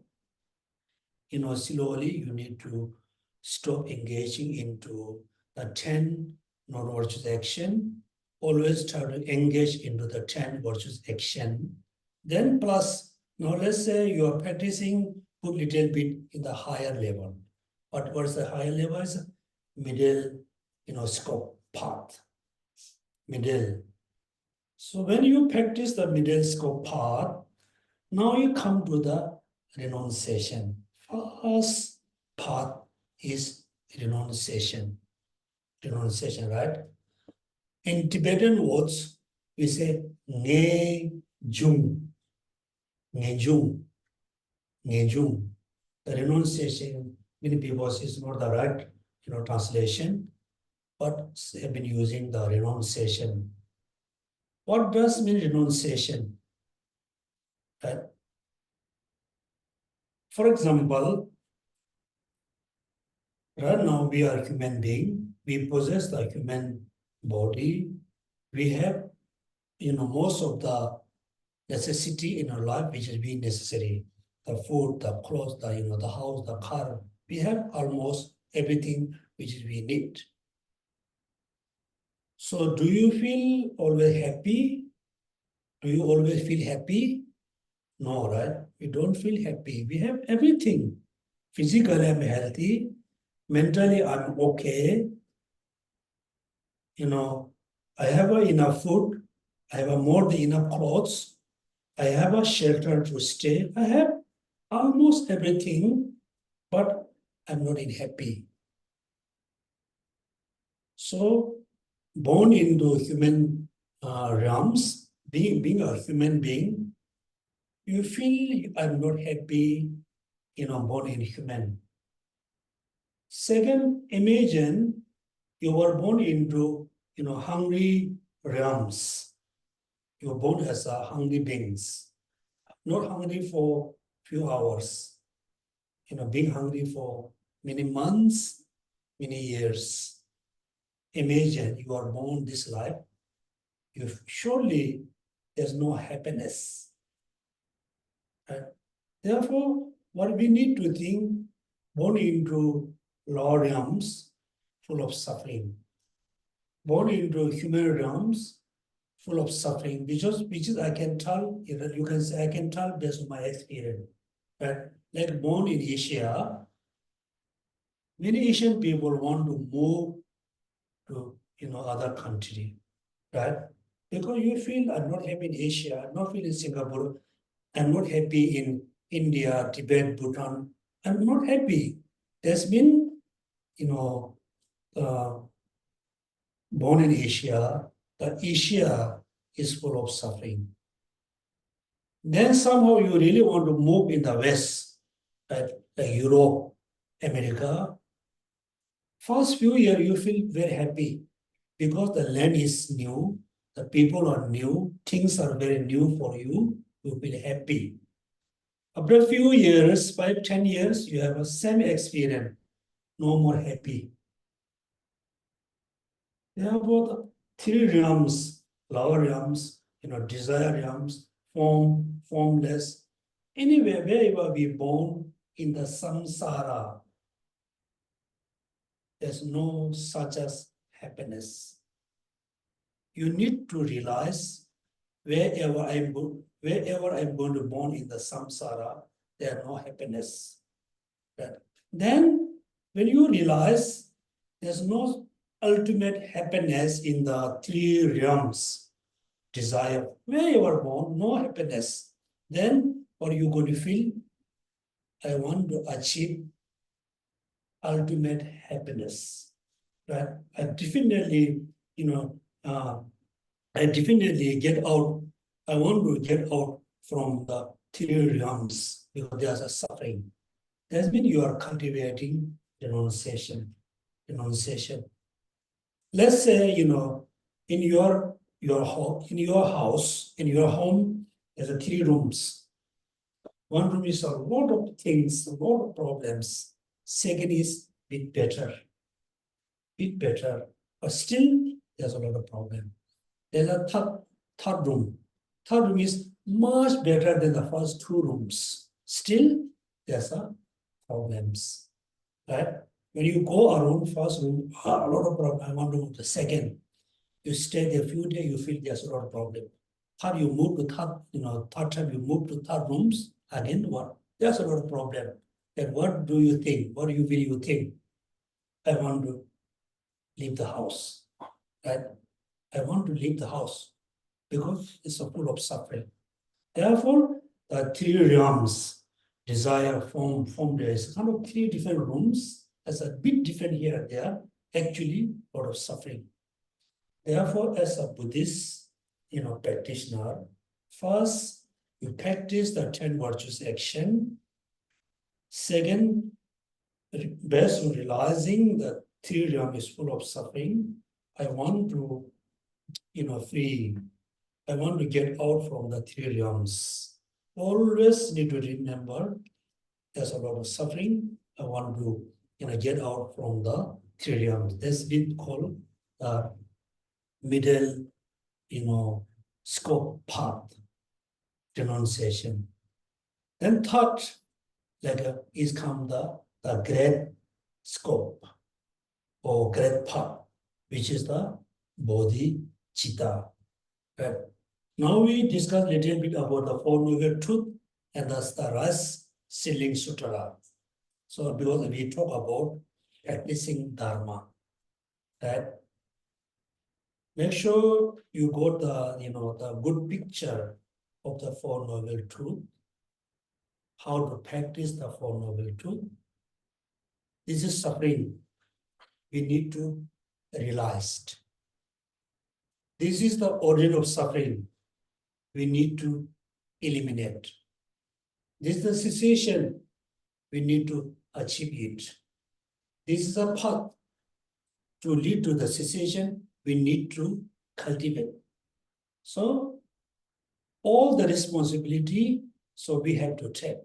slowly you need to stop engaging into the 10 non-virtuous action. Always try to engage into the 10 virtuous action. Then plus, now let's say you are practicing a little bit in the higher level. But what's the higher level is middle, scope path. Middle. So when you practice the middle scope path, now you come to the renunciation. First path is renunciation. Renunciation, right? In Tibetan words, we say nge jung, nge jung, nge jung. The renunciation, many people say is not the right, translation, but have been using the renunciation. What does mean renunciation? Right? For example, right now we are human being. We possess the human body. We have, most of the necessity in our life which is being necessary. The food, the clothes, the house, the car. We have almost everything which is we need. So do you feel always happy? Do you always feel happy? No, right? We don't feel happy. We have everything. Physically, I'm healthy. Mentally, I'm okay. I have enough food. I have more than enough clothes. I have a shelter to stay. I have almost everything, but I'm not in happy. So, born into human realms, being a human being, you feel I'm not happy, born in human. Second, imagine you were born into, hungry realms. You were born as a hungry beings, not hungry for few hours, being hungry for many months, many years. Imagine you are born this life. Surely there's no happiness. Right? Therefore, what we need to think, born into law realms full of suffering. born into human realms, full of suffering, which is I can tell, you can say I can tell based on my experience. Right? Like born in Asia, many Asian people want to move to other country, right? Because you feel I'm not happy in Asia, I'm not feeling in Singapore, I'm not happy in India, Tibet, Bhutan. I'm not happy. There's been, you know, uh, born in Asia, that Asia is full of suffering. Then somehow you really want to move in the West, right? Like Europe, America. First few years you feel very happy because the land is new, the people are new, things are very new for you. You feel happy. After a few years, 5, 10 years, you have a same experience, no more happy. Therefore, the three realms, lower realms, desire realms, form, formless, anywhere, wherever we born in the samsara, there's no such as happiness. You need to realize wherever I'm going to born in the samsara, there are no happiness. Right? Then, when you realize there's no ultimate happiness in the three realms, desire, where you are born, no happiness, then what are you going to feel? I want to achieve ultimate happiness. Right? I definitely, you know, uh, I definitely get out. I want to get out from the three realms because there's a suffering. That's mean you are cultivating renunciation. Renunciation. Let's say, in your house, in your home, there's a 3 rooms. One room is a lot of things, a lot of problems. Second is bit better, but still there's a lot of problem. There's a third room. Third room is much better than the first 2 rooms. Still, there's a problems, right? When you go around first room, a lot of problem. I want to move to second. You stay there a few days, you feel there's a lot of problem. Third, you move to third time you move to third rooms, again, what? There's a lot of problem. Then what do you think? What do you will you think? I want to leave the house, right? I want to leave the house because it's full of suffering. Therefore, the 3 realms, desire, form, there is kind of 3 different rooms. That's a bit different here and there, actually, a lot of suffering. Therefore, as a Buddhist, practitioner, first, you practice the 10 virtues action. Second, based on realizing that 3 realm is full of suffering, I want to, free. I want to get out from the 3 realms. Always need to remember there's a lot of suffering. I want to, get out from the 3 realms. That's been called middle, scope path, renunciation. Then third, is come the great scope or great path, which is the bodhicitta. Right? Now we discuss a little bit about the Four Noble Truth, and that's the Rice Seedling Sutra. So because we talk about practicing Dharma, right? Make sure you got the good picture of the Four Noble Truth, how to practice the Four Noble Truth. This is suffering. We need to realize it. This is the origin of suffering. We need to eliminate. This is the cessation. We need to achieve it. This is a path to lead to the cessation. We need to cultivate. So all the responsibility, so we have to take.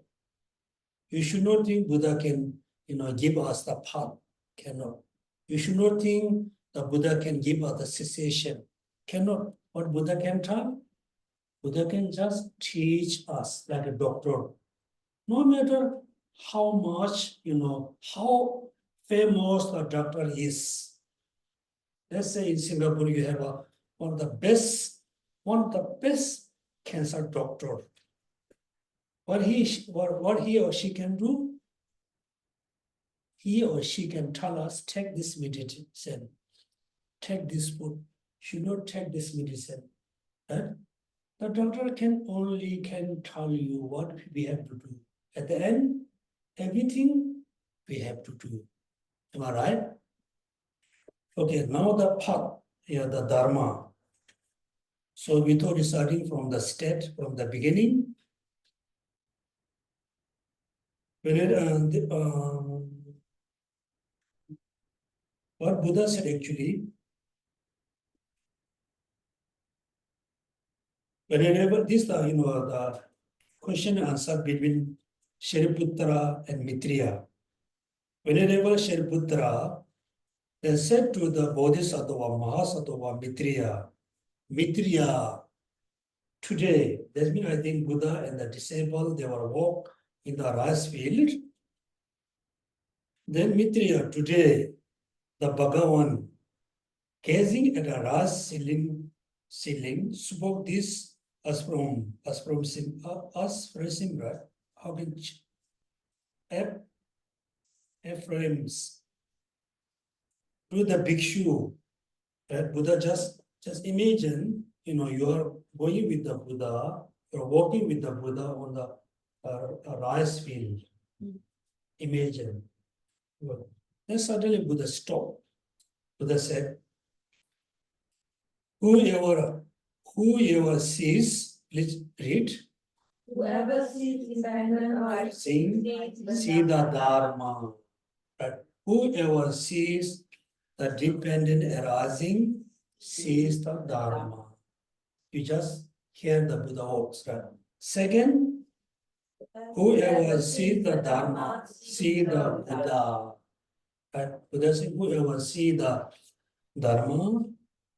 You should not think Buddha can, give us the path. Cannot. You should not think the Buddha can give us the cessation. Cannot. What Buddha can tell? Buddha can just teach us like a doctor. No matter how much, how famous the doctor is, Let's say in Singapore, you have one of the best cancer doctor. What he or she can do, he or she can tell us, take this medicine, take this food, should not take this medicine. Right? The doctor can tell you what we have to do. At the end, everything we have to do. Am I right? Okay, now the path, here the Dharma. So we thought starting from the state, from the beginning. What Buddha said actually, whenever this, the question and answer between Shariputra and Mitriya. Whenever Shariputra then said to the Bodhisattva, Mahasattva, Mitriya, today, that means I think Buddha and the disciple, they were walk in the rice field. Then Mitriya, today, the Bhagavan, gazing at a rice seedling, spoke this as from right? How can Ephraim's to the bhikshu, right? Buddha just imagine, you are going with the Buddha, you're walking with the Buddha on the rice field. Imagine. Then suddenly Buddha stopped. Buddha said, whoever sees, please read. Whoever sees dependent See the Dharma. Right? Whoever sees the dependent arising sees the Dharma. You just hear the Buddha words. Right? Second, whoever sees the Dharma, see the Buddha. Right? Buddha said, whoever see the Dharma,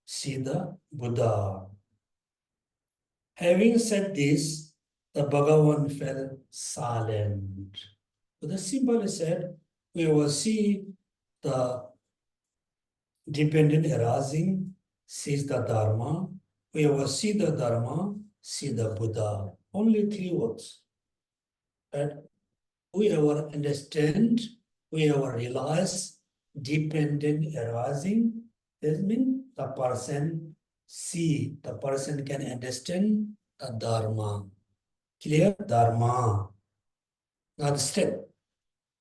see the Buddha. Having said this, the Bhagavan fell silent. Buddha simply said, whoever see the dependent arising sees the Dharma. Whoever see the Dharma, see the Buddha. Only 3 words. Right? Whoever understand, whoever realize dependent arising, that means the person can understand the Dharma. Clear? Dharma. Now the step.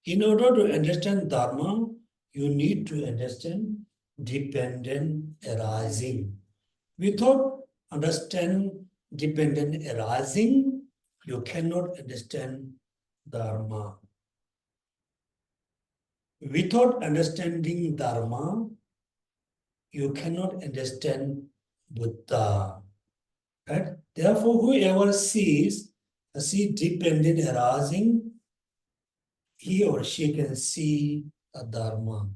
In order to understand Dharma, you need to understand dependent arising. Without understanding dependent arising, you cannot understand Dharma. Without understanding Dharma, you cannot understand Buddha. Right? Therefore, whoever sees dependent arising, he or she can see a Dharma.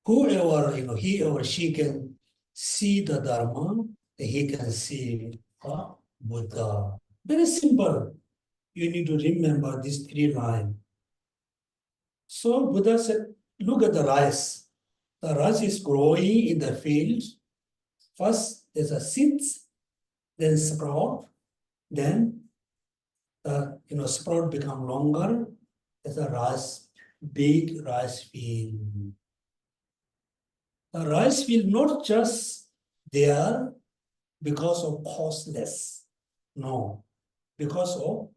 Whoever, he or she can see the Dharma, he can see a Buddha. Very simple. You need to remember these 3 lines. So Buddha said, look at the rice. The rice is growing in the field. First, there's a seeds, then sprout, then sprout become longer. There's a big rice field. The rice field not just there because of causeless. No, because of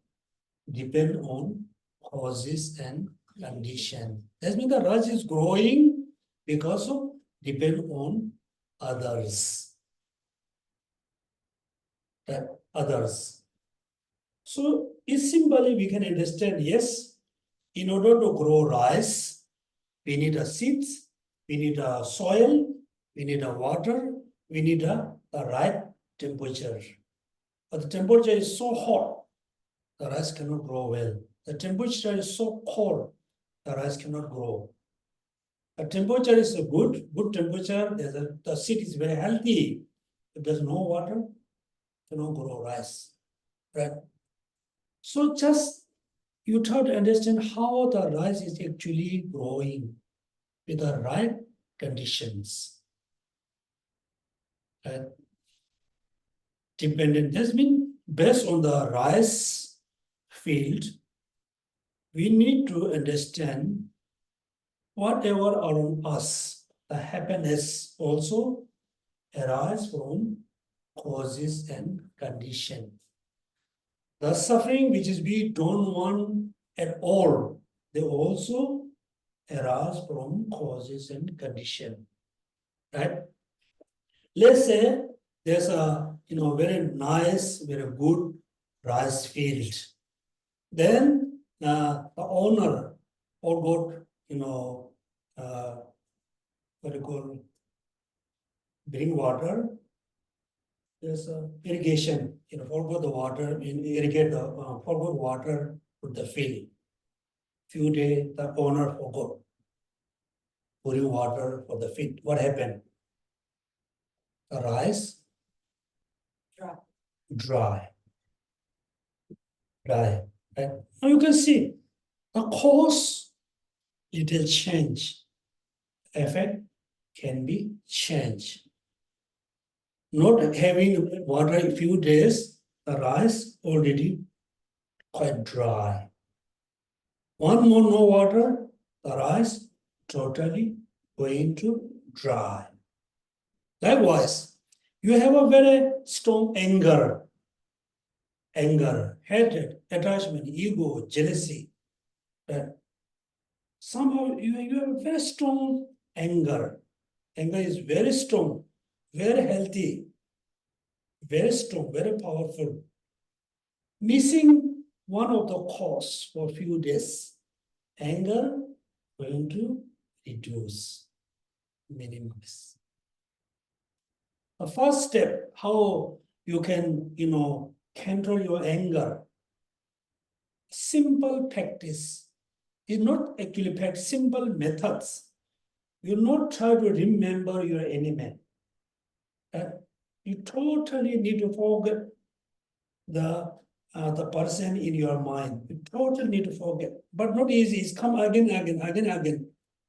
depend on causes and condition. That means the rice is growing because of depend on others. So it's simply we can understand, yes, in order to grow rice, we need a seeds, we need a soil, we need a water, we need a right temperature. But the temperature is so hot, the rice cannot grow well. The temperature is so cold, the rice cannot grow. The temperature is a good temperature, the seed is very healthy. If there's no water, cannot grow rice. Right? So just you try to understand how the rice is actually growing with the right conditions. Right? Dependent, this means based on the rice field, we need to understand whatever around us, the happiness also arises from causes and condition. The suffering which is we don't want at all, they also arise from causes and condition. Right? Let's say there's a very nice, very good rice field. Then the owner forgot, what do you call, bring water. There's irrigation, forgot the water, irrigate the, forgot water to the field. Few days, the owner forgot pouring water for the field. What happened? The rice dry. Right. Now you can see the cause, it will change. Effect can be changed. Not having water a few days, the rice already quite dry. One more no water, the rice totally going to dry. Likewise, you have a very strong anger, hatred, attachment, ego, jealousy. That somehow you have a very strong anger. Anger is very strong, very healthy, very strong, very powerful. Missing one of the cause for a few days, anger going to reduce, minimize. The first step, how you can, control your anger. Simple practice is not actually practice, simple methods. You not try to remember your enemy. You totally need to forget the person in your mind. You totally need to forget. But not easy. It's come again.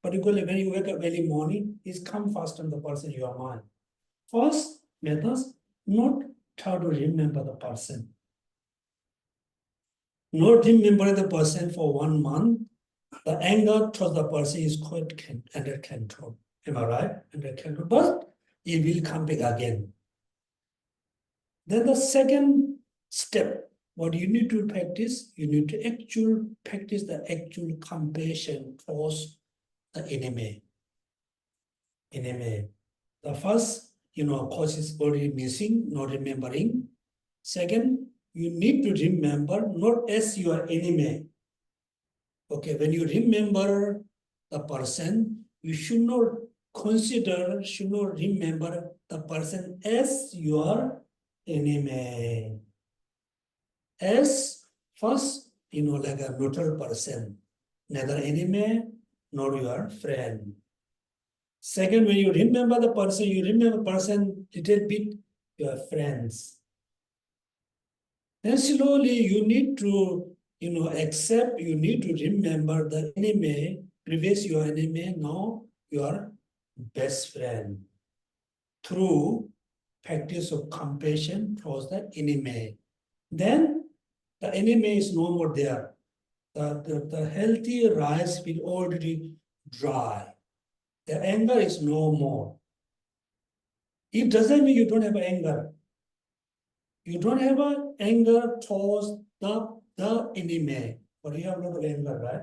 Particularly when you wake up early morning, it's come fast on the person in your mind. First methods, not try to remember the person. Not remember the person for 1 month. The anger towards the person is quite under control. Am I right? Under control. But it will come back again. Then the second step, what you need to practice, you need to practice the actual compassion towards the enemy. The first, cause is already missing, not remembering. Second, you need to remember not as your enemy. Okay, when you remember the person, you should not remember the person as your enemy. As first, like a neutral person, neither enemy nor your friend. Second, when you remember the person, you remember person little bit your friends. Then slowly you need to, accept, you need to remember the enemy, previous your enemy, now your best friend. Through practice of compassion towards the enemy. Then the enemy is no more there. The healthy rice will already dry. The anger is no more. It doesn't mean you don't have anger. You don't have anger towards the enemy, but you have a lot of anger, right?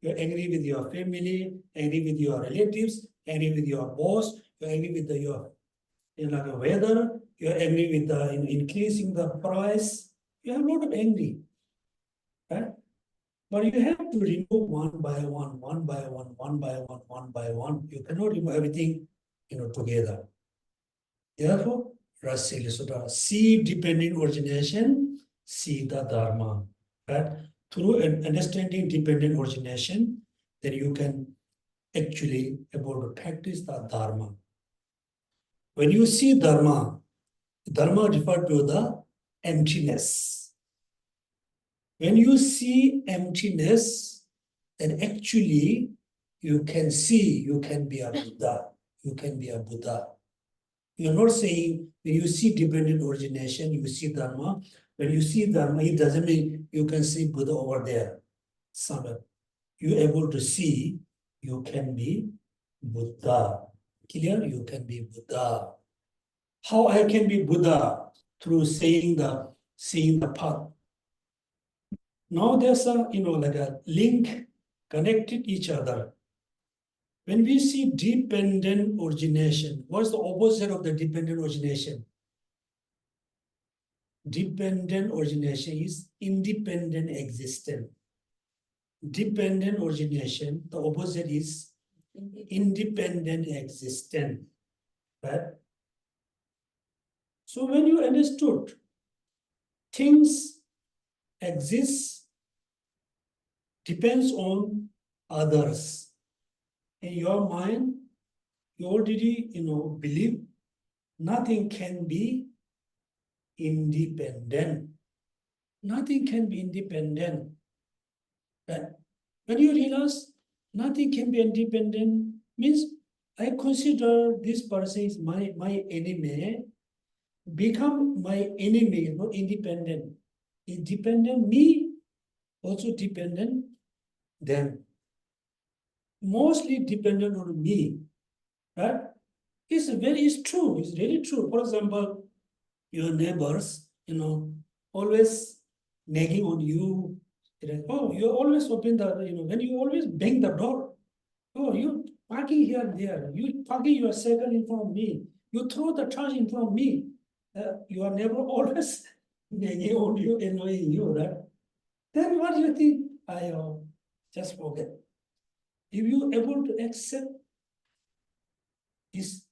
You're angry with your family, angry with your relatives, angry with your boss, you're angry with your weather, you're angry with the increasing the price. You have a lot of angry, right? But you have to remove one by one. You cannot remove everything, together. Therefore, Rice Seedling Sutra, see dependent origination, see the Dharma. Right? Through understanding dependent origination, then you can actually able to practice the Dharma. When you see Dharma refers to the emptiness. When you see emptiness, then actually you can see you can be a Buddha. You can be a Buddha. You're not saying when you see dependent origination, you see Dharma. When you see Dharma, it doesn't mean you can see Buddha over there somewhere. You're able to see, you can be Buddha. Clear? You can be Buddha. How I can be Buddha? Through seeing the path. Now there's a like a link connected each other. When we see dependent origination, what's the opposite of the dependent origination? Dependent origination is independent existence. Dependent origination, the opposite is independent existence. Right? So when you understood things exist depends on others. In your mind, you already believe nothing can be independent. Nothing can be independent. But when you realize nothing can be independent, means I consider this person is my enemy, become my enemy, not independent. Independent me, also dependent them. Mostly dependent on me. Right? It's true, it's really true. For example, your neighbors, always nagging on you. Oh, you always open when you always bang the door. Oh, you parking here and there. You parking your cycle in front of me. You throw the trash in front of me. Your neighbor always nagging on you, annoying you, right? Then what do you think? I just forget. If you able to accept is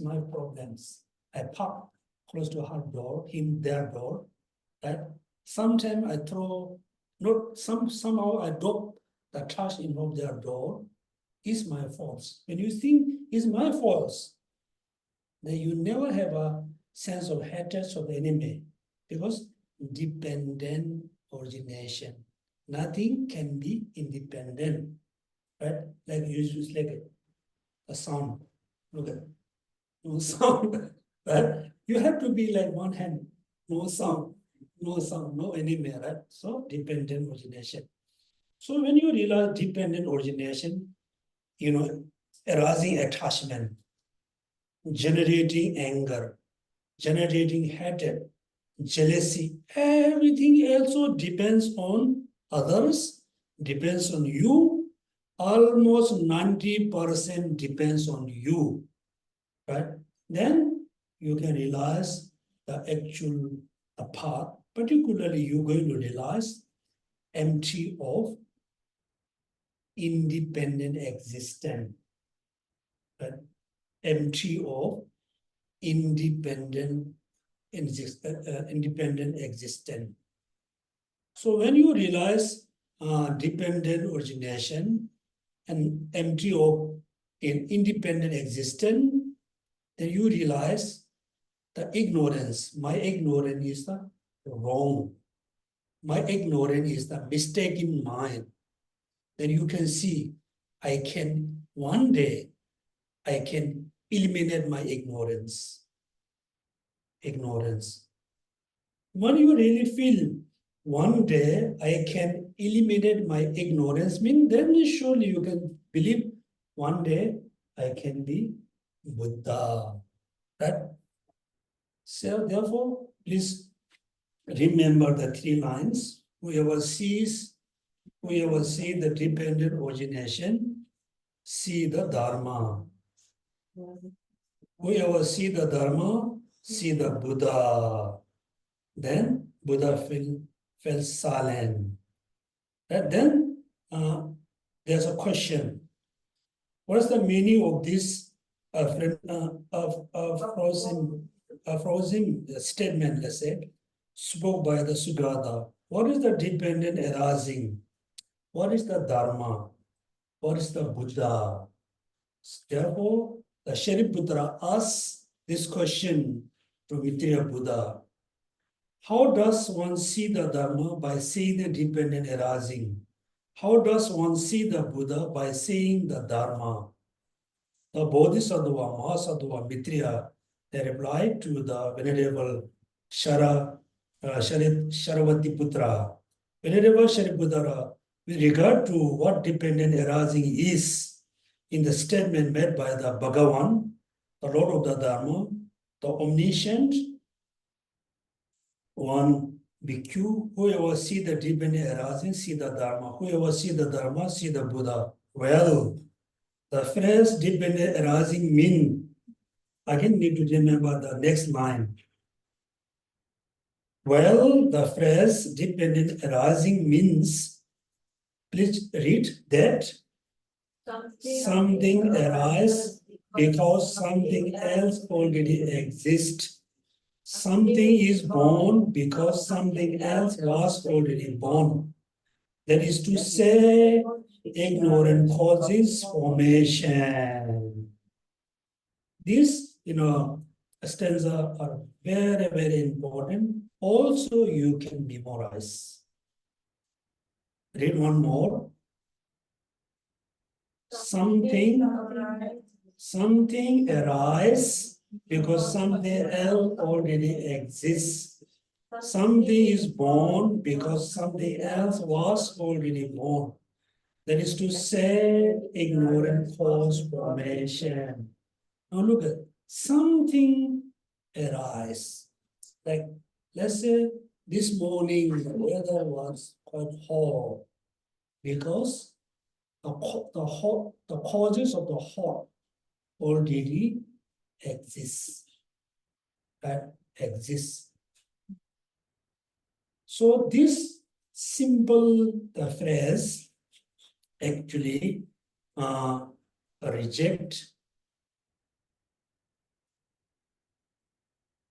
my problems. I park close to her door, their door. Right? Sometimes I somehow I drop the trash in front of their door. Is my fault. When you think is my fault, then you never have a sense of hatred of the enemy because dependent origination. Nothing can be independent. Right? Like you use like a sound. Look at no sound. Right? You have to be like one hand, no sound, no enemy, right? So dependent origination. So when you realize dependent origination, arousing attachment, generating anger, generating hatred, jealousy, everything also depends on others, depends on you, almost 90% depends on you, right? Then you can realize the actual path, particularly you're going to realize empty of independent existence, right? Empty of independent independent existence. So when you realize dependent origination and empty of independent existence, then you realize the ignorance. My ignorance is the wrong. My ignorance is the mistaken mind. Then you can see, one day, I can eliminate my ignorance. Ignorance. When you really feel, one day I can eliminate my ignorance, then surely you can believe, one day I can be Buddha. Right? So therefore, please remember the 3 lines. Whoever sees the dependent origination, see the Dharma. Whoever see the Dharma, see the Buddha. Then Buddha fell silent. And then there's a question. What is the meaning of this frozen statement, let's say, spoke by the Sugata? What is the dependent arising? What is the Dharma? What is the Buddha? Therefore, the Shariputra asks this question to Maitreya Buddha. How does one see the Dharma? By seeing the dependent arising. How does one see the Buddha? By seeing the Dharma. The Bodhisattva, Mahasattva, Mitriya, they replied to the Venerable Sharavati Putra. Venerable Shariputra, with regard to what dependent arising is in the statement made by the Bhagavan, the Lord of the Dharma, the omniscient one, bhikkhu, whoever see the dependent arising, see the Dharma. Whoever see the Dharma, see the Buddha. Well, the phrase dependent arising mean, again need to remember the next line. Well, the phrase dependent arising means, please read that something arises because something else already exists. Something is born because something else was already born. That is to say, ignorant causes formation. These, stanza are very, very important. Also, you can memorize. Read one more. Something arises because something else already exists. Something is born because something else was already born. That is to say, ignorant cause formation. Now look at something arise. Like, let's say this morning the weather was quite hot because the causes of the hot already exist. That exists. So this simple phrase actually reject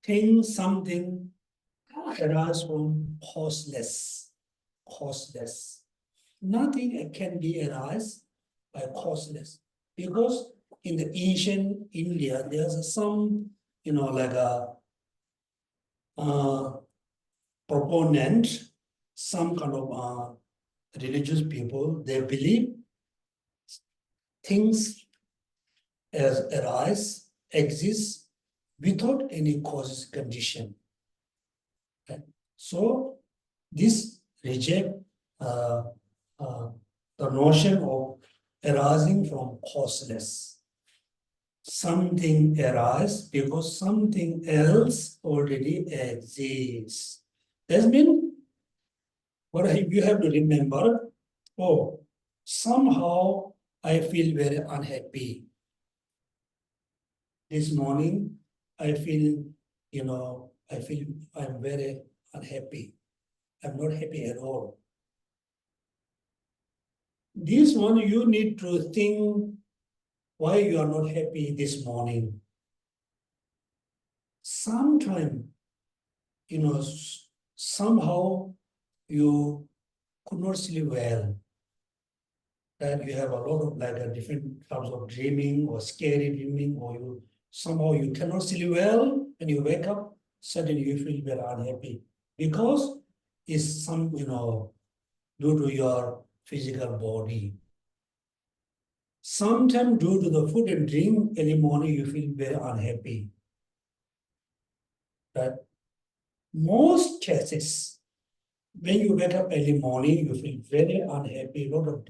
things, something arises from causeless. Causeless. Nothing can be arise by causeless. Because in the ancient India, there's some, like a proponent, some kind of religious people, they believe things as arise, exist without any causes condition. Okay? So this reject the notion of arising from causeless. Something arises because something else already exists. That means what you have to remember, oh, somehow I feel very unhappy. This morning, I feel, I'm very unhappy. I'm not happy at all. This one, you need to think why you are not happy this morning. Sometime, somehow you could not sleep well. That you have a lot of different types of dreaming or scary dreaming, or somehow you cannot sleep well and you wake up, suddenly you feel very unhappy because it's some, due to your physical body. Sometimes due to the food and drink early morning, you feel very unhappy. But most cases, when you wake up early morning, you feel very unhappy, a lot of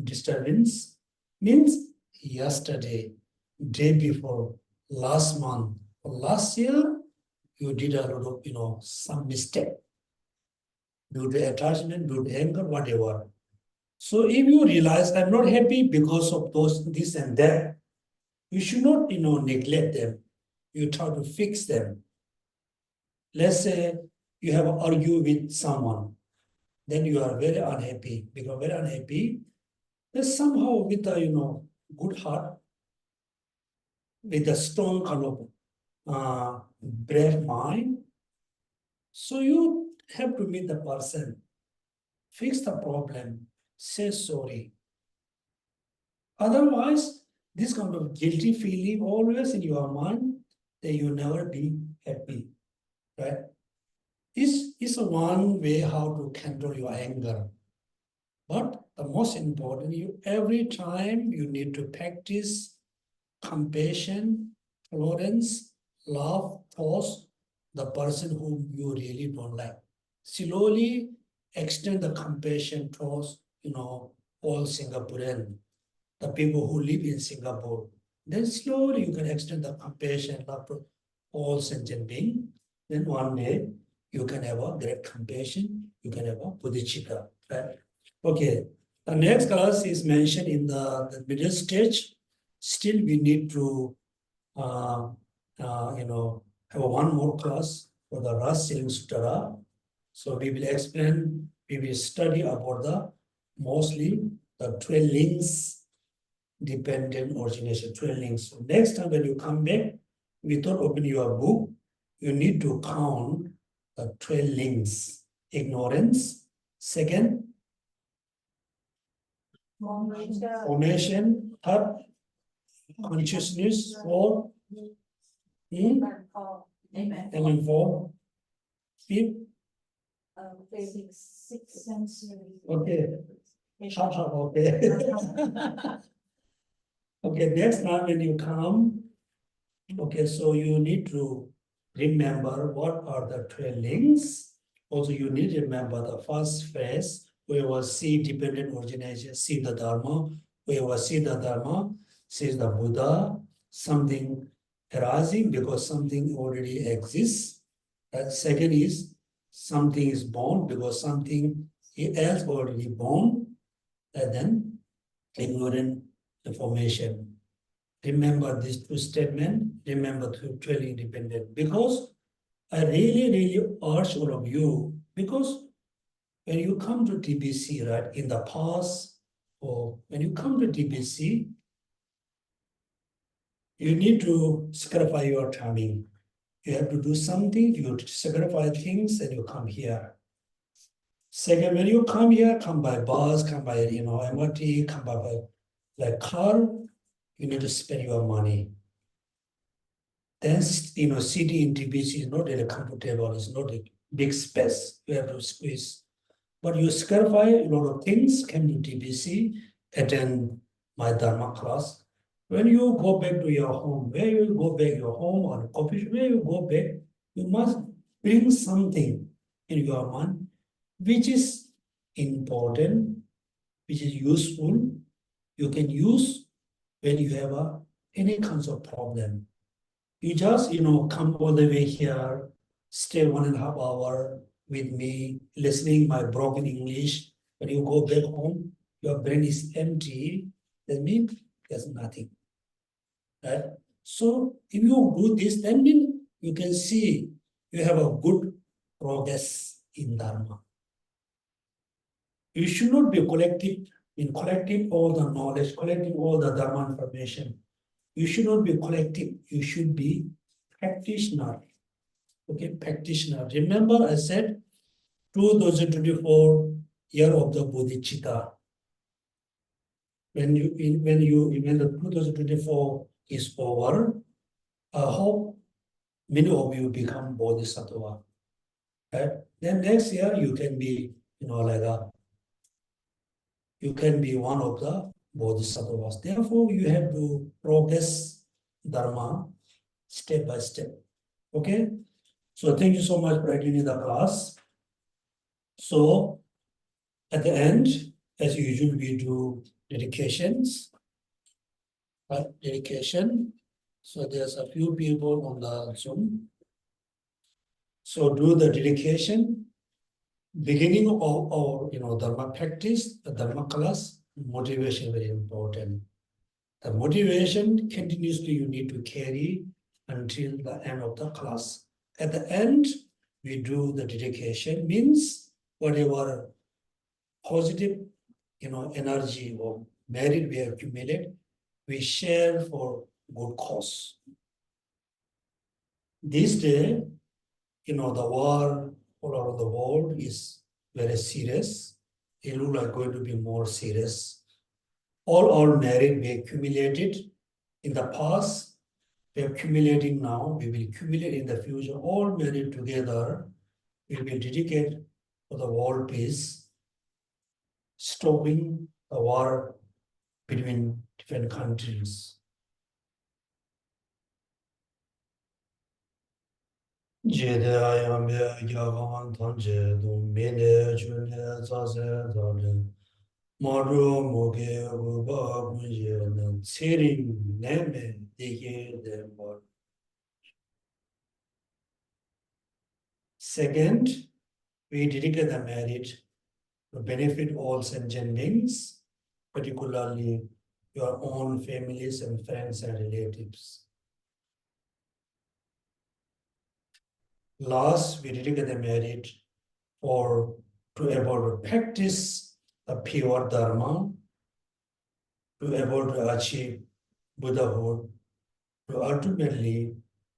disturbance. Means yesterday, day before, last month, or last year, you did a lot of, some mistake due to attachment, due to anger, whatever. So if you realize I'm not happy because of this and that, you should not, neglect them. You try to fix them. Let's say you have argued with someone, then you are very unhappy. Because very unhappy, then somehow with a, good heart, with a strong kind of brave mind, so you have to meet the person, fix the problem, say sorry. Otherwise, this kind of guilty feeling always in your mind, that you never be happy, right? This is one way how to control your anger. But the most important, every time you need to practice compassion, tolerance, love towards the person whom you really don't like. Slowly extend the compassion towards, all Singaporean, the people who live in Singapore. Then slowly you can extend the compassion, love to all sentient beings. Then one day you can have a great compassion, you can have a bodhicitta. Right? Okay. The next class is mentioned in the middle stage. Still, we need to, uh, have one more class for the Rice Seedling Sutra. So we will explain, we will study about the mostly the 12 links dependent origination, 12 links. So next time when you come back, without opening your book, you need to count the 12 links. Ignorance. Second, formation. Third, consciousness. Four, and four. Fifth, Six sensory. okay. Okay. Okay, next time when you come, okay, so you need to remember what are the 12 links. Also, you need to remember the first phrase, where was see dependent origination, see the Dharma, where was see the Dharma, says the Buddha, something arising because something already exists. And second is something is born because something else already born, and then ignorant information. Remember these two statements, remember to 12 independent, because I really, really urge all of you, because when you come to TBC, right, in the past, or when you come to TBC, you need to sacrifice your timing. You have to do something, you sacrifice things, and you come here. Second, when you come here, come by bus, come by, MRT, come by like car, you need to spend your money. Then, city in TBC is not really comfortable, it's not a big space, you have to squeeze. But you sacrifice a lot of things, come to TBC, attend my Dharma class. When you go back to your home, where you go back your home or coffee shop, where you go back, you must bring something in your mind, which is important, which is useful, you can use when you have any kinds of problem. You just, come all the way here, stay 1.5 hours with me, listening my broken English. When you go back home, your brain is empty. That means there's nothing. Right? So if you do this, then mean you can see you have a good progress in Dharma. You should not be collecting all the knowledge, collecting all the Dharma information. You should not be collective, you should be practitioner. Okay, practitioner. Remember I said 2024 year of the Bodhicitta. When the 2024 is over, I hope many of you become Bodhisattva. Right? Then next year you can be, you can be one of the Bodhisattvas. Therefore, you have to progress Dharma step by step. Okay? So thank you so much for attending the class. So at the end, as usual, we do dedications. Right? Dedication. So there's a few people on the Zoom. So do the dedication. Beginning of our Dharma practice, the Dharma class, motivation very important. The motivation continuously you need to carry until the end of the class. At the end, we do the dedication, means whatever positive energy or merit we accumulate, we share for good cause. This day, the war all over the world is very serious. It looks like going to be more serious. All our merit we accumulated in the past, we are accumulating now, we will accumulate in the future, all merit together, we will dedicate for the world peace, stopping the war between different countries. Jede ayambe gyagaman tanje du mene chune zase zale maru moge uba kunje na tsirin neme dike de mor. Second, we dedicate the marriage to benefit all sentient beings, particularly your own families and friends and relatives. Last, we dedicate the marriage or to able to practice the pure dharma, to able to achieve Buddhahood, to ultimately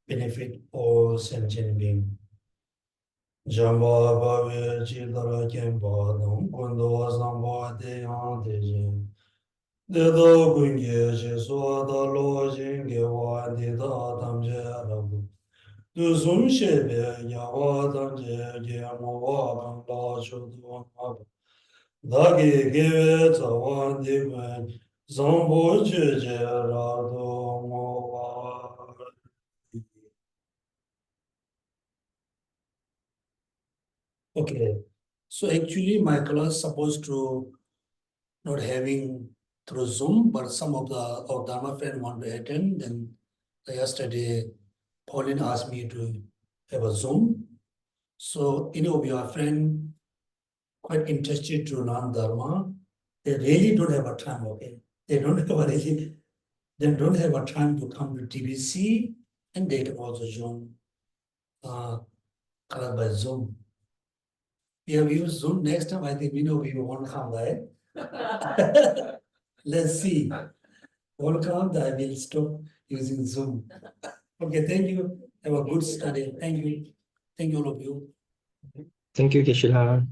benefit all sentient beings. Jamba Bhavi Chidara Kempa Dam Kundo Samba Deyan Dejen Dedo Kunye Jesu Da Lo Jinge Wa Dida Tamje Rabu Du Sum Shebe Yawa Tamje Gemo Wa Kang La Chudu Nabu Dagi Give Tawan Dimen Zambo Jeje Rado Mo Wa. Okay, so actually my class supposed to not having through Zoom, but some of our Dharma friend want to attend. Then yesterday, Pauline asked me to have a Zoom. So any of your friend quite interested to learn Dharma, they really don't have a time, okay? They don't have a really, they don't have a time to come to TBC, and they can also join class by Zoom. We have used Zoom. Next time, I think we know we won't come, right? Let's see. Won't come, I will stop using Zoom. Okay, thank you. Have a good study. Thank you. Thank you, all of you. Thank you, Geshe.